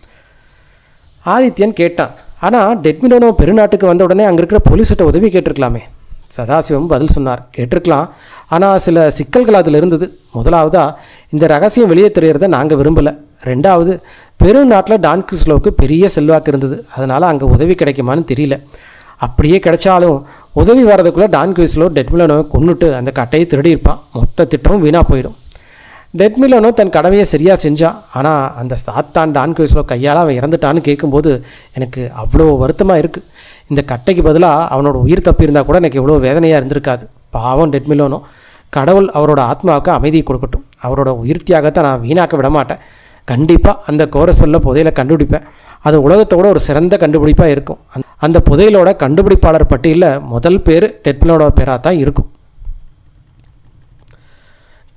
ஆதித்யன் கேட்டான், ஆனால் டெட்மிலோனோ பெருநாட்டுக்கு வந்த உடனே அங்கே இருக்கிற போலீஸ்கிட்ட உதவி கேட்டிருக்கலாமே? சதாசிவம் பதில் சொன்னார், கேட்டிருக்கலாம். ஆனால் சில சிக்கல்கள் அதில் இருந்தது. முதலாவதாக இந்த ரகசியம் வெளியே தெரியறத நாங்கள் விரும்பலை. ரெண்டாவது, பெரும் நாட்டில் டான் கிறிஸ்லோவுக்கு பெரிய செல்வாக்கு இருந்தது. அதனால் அங்கே உதவி கிடைக்குமான்னு தெரியல. அப்படியே கிடைச்சாலும் உதவி வர்றதுக்குள்ளே டான் கிறிஸ்லோ டெட்மிலனோவை கொன்னுட்டு அந்த கட்டையை திருடியிருப்பான். மொத்த திட்டமும் வீணாக போயிடும். டெட்மிலனோ தன் கடமையை சரியாக செஞ்சான். ஆனால் அந்த சாத்தான் டான் கிறிஸ்லோ கையால் அவன் இறந்துட்டான்னு கேட்கும்போது எனக்கு அவ்வளோ வருத்தமாக இருக்குது. இந்த கட்டைக்கு பதிலாக அவனோட உயிர் தப்பியிருந்தால் கூட எனக்கு எவ்வளோ வேதனையாக இருந்திருக்காது. பாவம் டெட்மிலனோ. கடவுள் அவரோட ஆத்மாவுக்கு அமைதி கொடுக்கட்டும். அவரோட உயிர் தியாகத்தை நான் வீணாக்க விட மாட்டேன். கண்டிப்பாக அந்த கோரசொல்ல புதையலை கண்டுபிடிப்பேன். அது உலகத்தோட ஒரு சிறந்த கண்டுபிடிப்பாக இருக்கும். அந்த புதையலோட கண்டுபிடிப்பாளர் பட்டியலில் முதல் பேர் டெட்மிலனோட பேராக தான் இருக்கும்.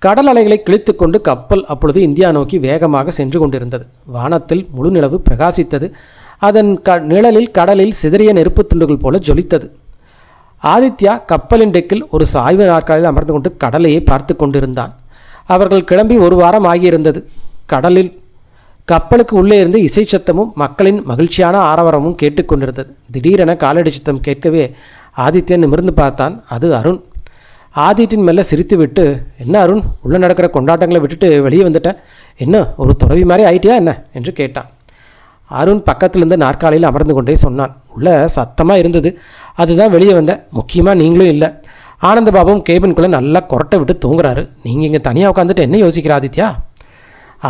கடல் அலைகளை கிழித்து கொண்டு கப்பல் அப்பொழுது இந்தியா நோக்கி வேகமாக சென்று கொண்டிருந்தது. வானத்தில் முழு நிலவு பிரகாசித்தது. அதன் நிழலில் கடலில் சிதறிய நெருப்பு துண்டுகள் போல ஜொலித்தது. ஆதித்யா கப்பலின் டெக்கில் ஒரு சாய்வு நாற்காலில் அமர்ந்து கொண்டு கடலையே பார்த்து கொண்டிருந்தான். அவர்கள் கிளம்பி ஒரு வாரம் ஆகியிருந்தது. கடலில் கப்பலுக்கு உள்ளே இருந்து இசை சத்தமும் மக்களின் மகிழ்ச்சியான ஆரவாரமும் கேட்டுக்கொண்டிருந்தது. திடீரென காலடி சத்தம் கேட்கவே ஆதித்யன் நிமிர்ந்து பார்த்தான். அது அருண். ஆதித்தின் மேலே சிரித்து விட்டு, என்ன அருண், உள்ளே நடக்கிற கொண்டாட்டங்களை விட்டுட்டு வெளியே வந்துட்டேன், என்ன ஒரு துறவி மாதிரி ஆயிட்டியா என்ன என்று கேட்டான். அருண் பக்கத்திலிருந்து நாற்காலியில் அமர்ந்து கொண்டே சொன்னான். உள்ளே சத்தமாக இருந்தது, அதுதான் வெளியே வந்தேன். முக்கியமாக நீங்களும் இல்லை. ஆனந்தபாபும் கேபின்குள்ளே நல்லா கொரட்டை விட்டு தூங்குறாரு. நீங்கள் இங்கே தனியாக உட்காந்துட்டு என்ன யோசிக்கிற ஆதித்யா?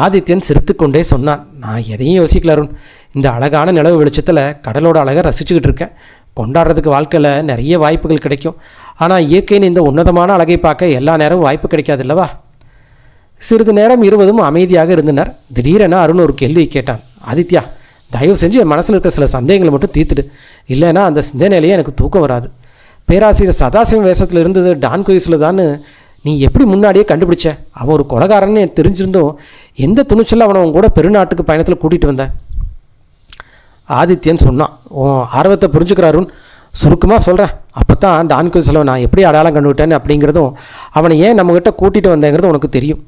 ஆதித்யன் சிரித்து கொண்டே சொன்னான். நான் எதையும் யோசிக்கல அருண். இந்த அழகான நிலவு வெளிச்சத்தில் கடலோட அழகை ரசிச்சுக்கிட்டு இருக்கேன். கொண்டாடுறதுக்கு வாழ்க்கையில் நிறைய வாய்ப்புகள் கிடைக்கும். ஆனால் இயற்கையின் இந்த உன்னதமான அழகை பார்க்க எல்லா நேரமும் வாய்ப்பு கிடைக்காது இல்லவா? சிறிது நேரம் இருவதும் அமைதியாக இருந்தனர். திடீரென அருண் ஒரு கேள்வி கேட்டான். ஆதித்யா, தயவு செஞ்சு என் மனசில் இருக்கிற சில சந்தேகங்களை மட்டும் தீர்த்துடு. இல்லைன்னா அந்த சிந்தனையிலேயே எனக்கு தூக்கம் வராது. பேராசிரியர் சதாசிவம் வேஷத்தில் இருந்தது டான் குயிஸில் தான் நீ எப்படி முன்னாடியே கண்டுபிடிச்ச? அவன் ஒரு கொலைகாரன்னு தெரிஞ்சிருந்தும் எந்த துணிச்சல் அவனை அவன் கூட பெருநாட்டுக்கு பயணத்தில் கூட்டிகிட்டு வந்தேன்? ஆதித்யன் சொன்னான். உன் ஆர்வத்தை புரிஞ்சுக்கிறாருன்னு சுருக்கமாக சொல்கிறேன். அப்போ தான் டான் குயிஸில் நான் எப்படி அடையாளம் கண்டுவிட்டேன்னு அப்படிங்கிறதும் அவனை ஏன் நம்மகிட்ட கூட்டிகிட்டு வந்தேங்கிறதும் உனக்கு தெரியும்.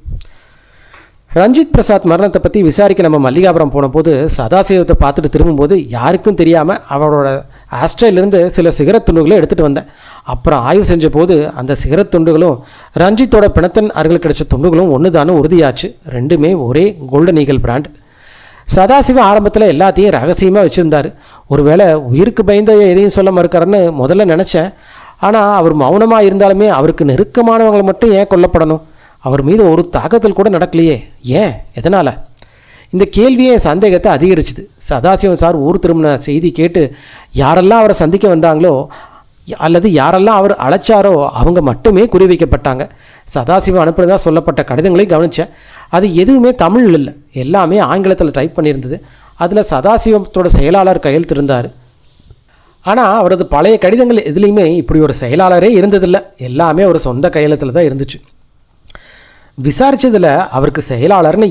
ரஞ்சித் பிரசாத் மரணத்தை பற்றி விசாரிக்க நம்ம மல்லிகாபுரம் போனபோது சதாசிவத்தை பார்த்துட்டு திரும்பும்போது யாருக்கும் தெரியாமல் அவரோட ஆஸ்ட்ரேலிருந்து சில சிகரெட் துண்டுகளை எடுத்துகிட்டு வந்தேன். அப்புறம் ஆய்வு செஞ்ச போது அந்த சிகரெட் துண்டுகளும் ரஞ்சித்தோட பிணத்தன் அருகில் கிடைச்ச துண்டுகளும் ஒன்று தானே உறுதியாச்சு. ரெண்டுமே ஒரே கோல்டன் ஈகிள் பிராண்ட். சதாசிவம் ஆரம்பத்தில் எல்லாத்தையும் ரகசியமாக வச்சுருந்தார். ஒருவேளை உயிருக்கு பயந்த எதையும் சொல்ல மறுக்காருன்னு முதல்ல நினச்சேன். ஆனால் அவர் மௌனமாக இருந்தாலுமே அவருக்கு நெருக்கமானவங்களை மட்டும் ஏன் கொல்லப்படணும்? அவர் மீது ஒரு தாக்குதல் கூட நடக்கலையே, ஏன், எதனால்? இந்த கேள்வியே என் சந்தேகத்தை அதிகரிச்சுது. சதாசிவம் சார் ஊர் திரும்பின செய்தி கேட்டு யாரெல்லாம் அவரை சந்திக்க வந்தாங்களோ அல்லது யாரெல்லாம் அவர் அழைச்சாரோ அவங்க மட்டுமே குறிவைக்கப்பட்டாங்க. சதாசிவம் அனுப்புறதா சொல்லப்பட்ட கடிதங்களையும் கவனித்தேன். அது எதுவுமே தமிழ் இல்லை, எல்லாமே ஆங்கிலத்தில் டைப் பண்ணியிருந்தது. அதில் சதாசிவத்தோட செயலாளர் கையெழுத்திருந்தார். ஆனால் அவரது பழைய கடிதங்கள் எதுலேயுமே இப்படி ஒரு செயலாளரே இருந்ததில்லை. எல்லாமே ஒரு சொந்த கையெழுத்தில் தான் இருந்துச்சு. விசாரித்ததில் அவருக்கு செயலாளர்னு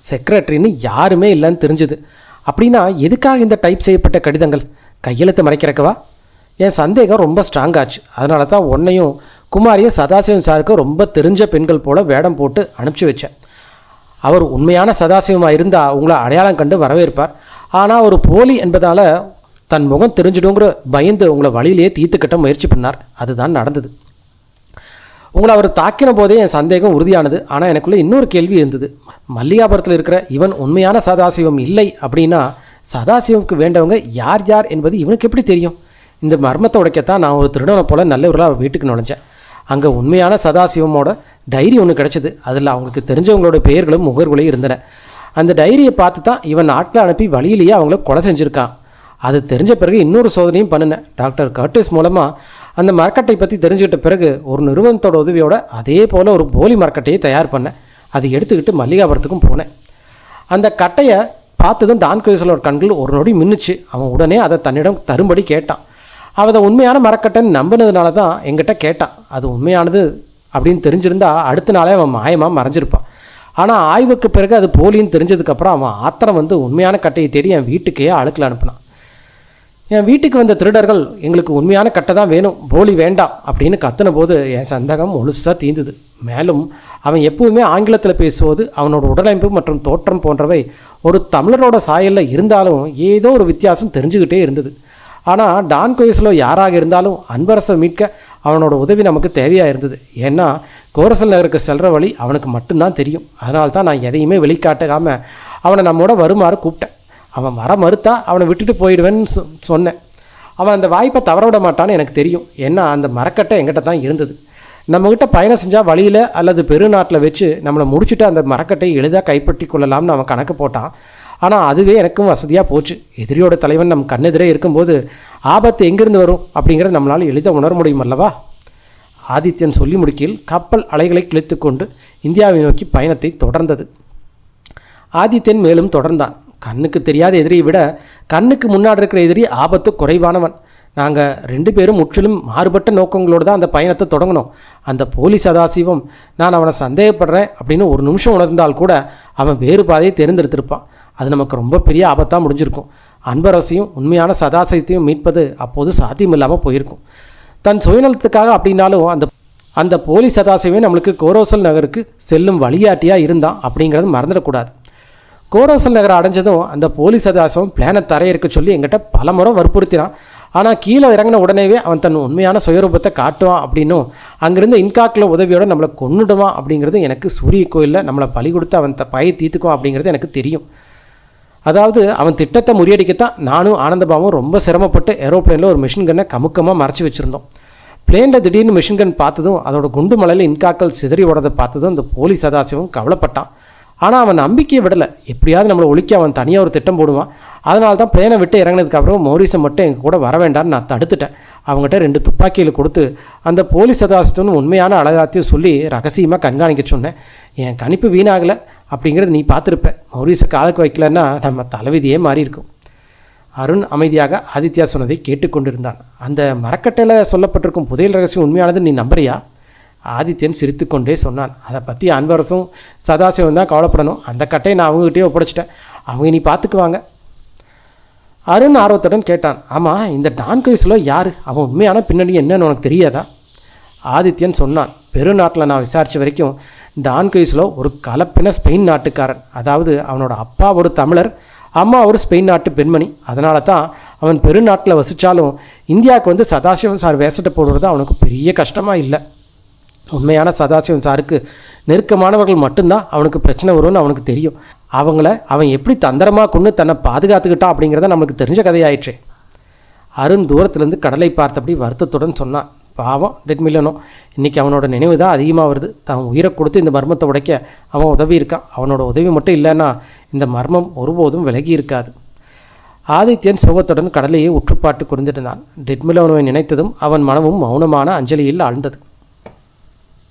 செக்ரட்டரின்னு யாருமே இல்லைன்னு தெரிஞ்சுது. அப்படின்னா எதுக்காக இந்த டைப் செய்யப்பட்ட கடிதங்கள்? கையெழுத்து மறைக்கிறக்கவா? என் சந்தேகம் ரொம்ப ஸ்ட்ராங்காச்சு. அதனால தான் உன்னையும் குமாரியும் சதாசிவம் சாருக்கு ரொம்ப தெரிஞ்ச பெண்கள் போல் வேடம் போட்டு அனுப்பிச்சி வச்சேன். அவர் உண்மையான சதாசிவமாக இருந்தால் உங்களை அடையாளம் கண்டு வரவேற்பார். ஆனால் ஒரு போலி என்பதால் தன் முகம் தெரிஞ்சிடுங்கிற பயந்து உங்களை வழியிலேயே தீர்த்துக்கட்ட முயற்சி பண்ணார். அதுதான் நடந்தது. உங்களை அவர் தாக்கின போதே என் சந்தேகம் உறுதியானது. ஆனால் எனக்குள்ளே இன்னொரு கேள்வி இருந்தது. மல்லிகாபுரத்தில் இருக்கிற இவன் உண்மையான சதாசிவம் இல்லை அப்படின்னா சதாசிவம்க்கு வேண்டவங்க யார் யார் என்பது இவனுக்கு எப்படி தெரியும்? இந்த மர்மத்தை உடைக்கத்தான் நான் ஒரு திருடனை போல நல்லவர்களாக வீட்டுக்கு நுழைஞ்சேன். அங்கே உண்மையான சதாசிவமோட டைரி ஒன்று கிடச்சிது. அதில் அவங்களுக்கு தெரிஞ்சவங்களோட பெயர்களும் முகர்களையும் இருந்தன. அந்த டைரியை பார்த்து தான் இவன் நாட்டில் அனுப்பி வழியிலேயே அவங்கள கொலை செஞ்சுருக்கான். அது தெரிஞ்ச பிறகு இன்னொரு சோதனையும் பண்ணினேன். டாக்டர் கர்டிஸ் மூலமாக அந்த மரக்கட்டை பற்றி தெரிஞ்சுக்கிட்ட பிறகு ஒரு நிறுவனத்தோட உதவியோட அதே போல் ஒரு போலி மரக்கட்டையை தயார் பண்ணேன். அதை எடுத்துக்கிட்டு மல்லிகாபுரத்துக்கும் போனேன். அந்த கட்டையை பார்த்ததும் டான் குயிஸலோட கண்கள் ஒரு நொடி மின்னுச்சு. அவன் உடனே அதை தன்னிடம் தரும்படி கேட்டான். அவன் அதை உண்மையான மரக்கட்டைன்னு நம்பினதுனால தான் என்கிட்ட கேட்டான். அது உண்மையானது அப்படின்னு தெரிஞ்சிருந்தா அடுத்த நாளே அவன் மாயமாக மறைஞ்சிருப்பான். ஆனால் ஆய்வுக்கு பிறகு அது போலின்னு தெரிஞ்சதுக்கப்புறம் அவன் ஆத்திரம் வந்து உண்மையான கட்டையை தேடி என் வீட்டுக்கே அழுக்கில் அனுப்பினான். என் வீட்டுக்கு வந்த திருடர்கள் எங்களுக்கு உண்மையான கட்டை தான் வேணும், போலி வேண்டாம் அப்படின்னு கத்தின போது என் சந்தேகம் முழுசாக தீர்ந்தது. மேலும் அவன் எப்பவுமே ஆங்கிலத்தில் பேசுவது, அவனோட உடலமைப்பு மற்றும் தோற்றம் போன்றவை ஒரு தமிழரோட சாயலில் இருந்தாலும் ஏதோ ஒரு வித்தியாசம் தெரிஞ்சுக்கிட்டே இருந்தது. ஆனால் டான் கோயஸ்லோ யாராக இருந்தாலும் அன்பரசை மீட்க அவனோட உதவி நமக்கு தேவையாக இருந்தது. ஏன்னா கோரசல் நகருக்கு செல்கிற வழி அவனுக்கு மட்டும்தான் தெரியும். அதனால தான் நான் எதையுமே வெளிக்காட்டாமல் அவனை நம்மோட வருமாறு கூப்பிட்டேன். அவன் வர மறுத்தா அவனை விட்டுட்டு போயிடுவேன்னு சொன்னேன். அவன் அந்த வாய்ப்பை தவற விட மாட்டான்னு எனக்கு தெரியும். ஏன்னா அந்த மரக்கட்டை எங்கிட்ட தான் இருந்தது. நம்மக்கிட்ட பயணம் செஞ்சால் வழியில் அல்லது பெருநாட்டில் வச்சு நம்மளை முடிச்சுட்டு அந்த மரக்கட்டையை எளிதாக கைப்பற்றி கொள்ளலாம்னு அவன் கணக்கு போட்டான். ஆனால் அதுவே எனக்கும் வசதியாக போச்சு. எதிரியோட தலைவன் நம் கண்ணெதிரே இருக்கும்போது ஆபத்து எங்கிருந்து வரும் அப்படிங்கிறத நம்மளால் எளிதாக உணர முடியும் அல்லவா? ஆதித்யன் சொல்லி முடிக்கையில் கப்பல் அலைகளை கிழித்து கொண்டு இந்தியாவை நோக்கி பயணத்தை தொடர்ந்தது. ஆதித்யன் மேலும் தொடர்ந்தான். கண்ணுக்கு தெரியாத எதிரியை விட கண்ணுக்கு முன்னாடி இருக்கிற எதிரி ஆபத்து குறைவானவன். நாங்கள் 2 பேரும் முற்றிலும் மாறுபட்ட நோக்கங்களோடு தான் அந்த பயணத்தை தொடங்கினோம். அந்த போலி சதாசிவம் நான் அவனை சந்தேகப்படுறேன் அப்படின்னு ஒரு நிமிஷம் உணர்ந்தால் கூட அவன் வேறு பாதையை தேர்ந்தெடுத்திருப்பான். அது நமக்கு ரொம்ப பெரிய ஆபத்தாக முடிஞ்சிருக்கும். அன்பரசையும் உண்மையான சதாசிவத்தையும் மீட்பது அப்போது சாத்தியமில்லாமல் போயிருக்கும். தன் சுயநலத்துக்காக அப்படின்னாலும் அந்த போலி சதாசிவமே நம்மளுக்கு கோரோசல் நகருக்கு செல்லும் வழிகாட்டியாக இருந்தான் அப்படிங்கிறது மறந்துடக்கூடாது. கோரோசல் நகரை அடைஞ்சதும் அந்த போலி சதாசிவம் பிளானை தரையிறக்க சொல்லி எங்கிட்ட பல முறை வற்புறுத்தினான். ஆனால் கீழே இறங்கின உடனேவே அவன் தன் உண்மையான சுயரூபத்தை காட்டுவான் அப்படின்னும் அங்கிருந்த இன்காக்கில் உதவியோடு நம்மளை கொன்னுடுவான் அப்படிங்கிறது எனக்கு சூரிய கோயிலில் நம்மளை பலி கொடுத்து அவன் பையை தீர்த்துக்குவான் அப்படிங்கிறது எனக்கு தெரியும். அதாவது அவன் திட்டத்தை முறியடிக்கத்தான் நானும் ஆனந்தபாவும் ரொம்ப சிரமப்பட்டு ஏரோப்ளேனில் ஒரு மிஷின் கன்னை கமுக்கமாக மறைச்சி வச்சுருந்தோம். பிளேனில் திடீர்னு மிஷின் கன் பார்த்ததும் அதோட குண்டு மலையில் இன்காக்கள் சிதறி ஓடதை பார்த்ததும் அந்த போலி சதாசிவம் கவலைப்பட்டான். ஆனால் அவன் நம்பிக்கையை விடலை. எப்படியாவது நம்மளை ஒழிக்க அவன் தனியாக ஒரு திட்டம் போடுவான். அதனால தான் பிளேனை விட்டு இறங்கினதுக்கப்புறம் மோரிஸை மட்டும் எங்கள் கூட வர வேண்டான்னு நான் தடுத்துட்டேன். அவங்ககிட்ட 2 துப்பாக்கியில் கொடுத்து அந்த போலீஸ் சதாசிவத்தின் உண்மையான அழகாத்தையும் சொல்லி ரகசியமாக கண்காணிக்க சொன்னேன். என் கணிப்பு வீணாகலை அப்படிங்கிறது நீ பார்த்துருப்ப. மௌரிஸை காலுக்கு வைக்கலன்னா நம்ம தலைவிதியே மாறி இருக்கும். அருண் அமைதியாக ஆதித்யா சொன்னதை கேட்டுக்கொண்டிருந்தான். அந்த மரக்கட்டையில் சொல்லப்பட்டிருக்கும் புதையல் ரகசியம் உண்மையானது நீ நம்புறியா? ஆதித்யன் சிரித்து கொண்டே சொன்னான். அதை பற்றி அன்பரசும் சதாசிவம் தான் கவலைப்படணும். அந்த கட்டையை நான் அவங்ககிட்டயே ஒப்படைச்சிட்டேன். அவங்க நீ பார்த்துக்குவாங்க. அருண் ஆர்வத்துடன் கேட்டான். ஆமாம், இந்த டான் கோயஸ்லோ யார்? அவன் உண்மையான பின்னணி என்னன்னு உனக்கு தெரியாதா? ஆதித்யன் சொன்னான். பெருநாட்டில் நான் விசாரித்த வரைக்கும் டான் கோயஸ்லோ ஒரு கலப்பின ஸ்பெயின் நாட்டுக்காரன். அதாவது அவனோட அப்பா ஒரு தமிழர், அம்மா ஒரு ஸ்பெயின் நாட்டு பெண்மணி. அதனால தான் அவன் பெருநாட்டில் வசித்தாலும் இந்தியாவுக்கு வந்து சதாசிவம் சார் வேசட்டை போடுறது அவனுக்கு பெரிய கஷ்டமாக இல்லை. உண்மையான சதாசிவம் சாருக்கு நெருக்கமானவர்கள் மட்டும்தான் அவனுக்கு பிரச்சனை வரும்னு அவனுக்கு தெரியும். அவன் எப்படி தந்திரமாக கொண்டு தன்னை பாதுகாத்துக்கிட்டான் அப்படிங்கிறத நம்மளுக்கு தெரிஞ்ச கதையாயிற்றே. அருண் தூரத்துலேருந்து கடலை பார்த்தபடி வருத்தத்துடன் சொன்னான். பாவம் டெட்மில்லனோ, இன்றைக்கி அவனோட நினைவு தான் அதிகமாக வருது. தான் உயிரை கொடுத்து இந்த மர்மத்தை உடைக்க அவன் உதவி இருக்கான். அவனோட உதவி மட்டும் இல்லைன்னா இந்த மர்மம் ஒருபோதும் விலகி இருக்காது. ஆதித்யன் சோகத்துடன் கடலையே உற்றுப்பாட்டு குறிஞ்சிருந்தான். டெட்மில்லோவை நினைத்ததும் அவன் மனமும் மௌனமான அஞ்சலியில் ஆழ்ந்தது.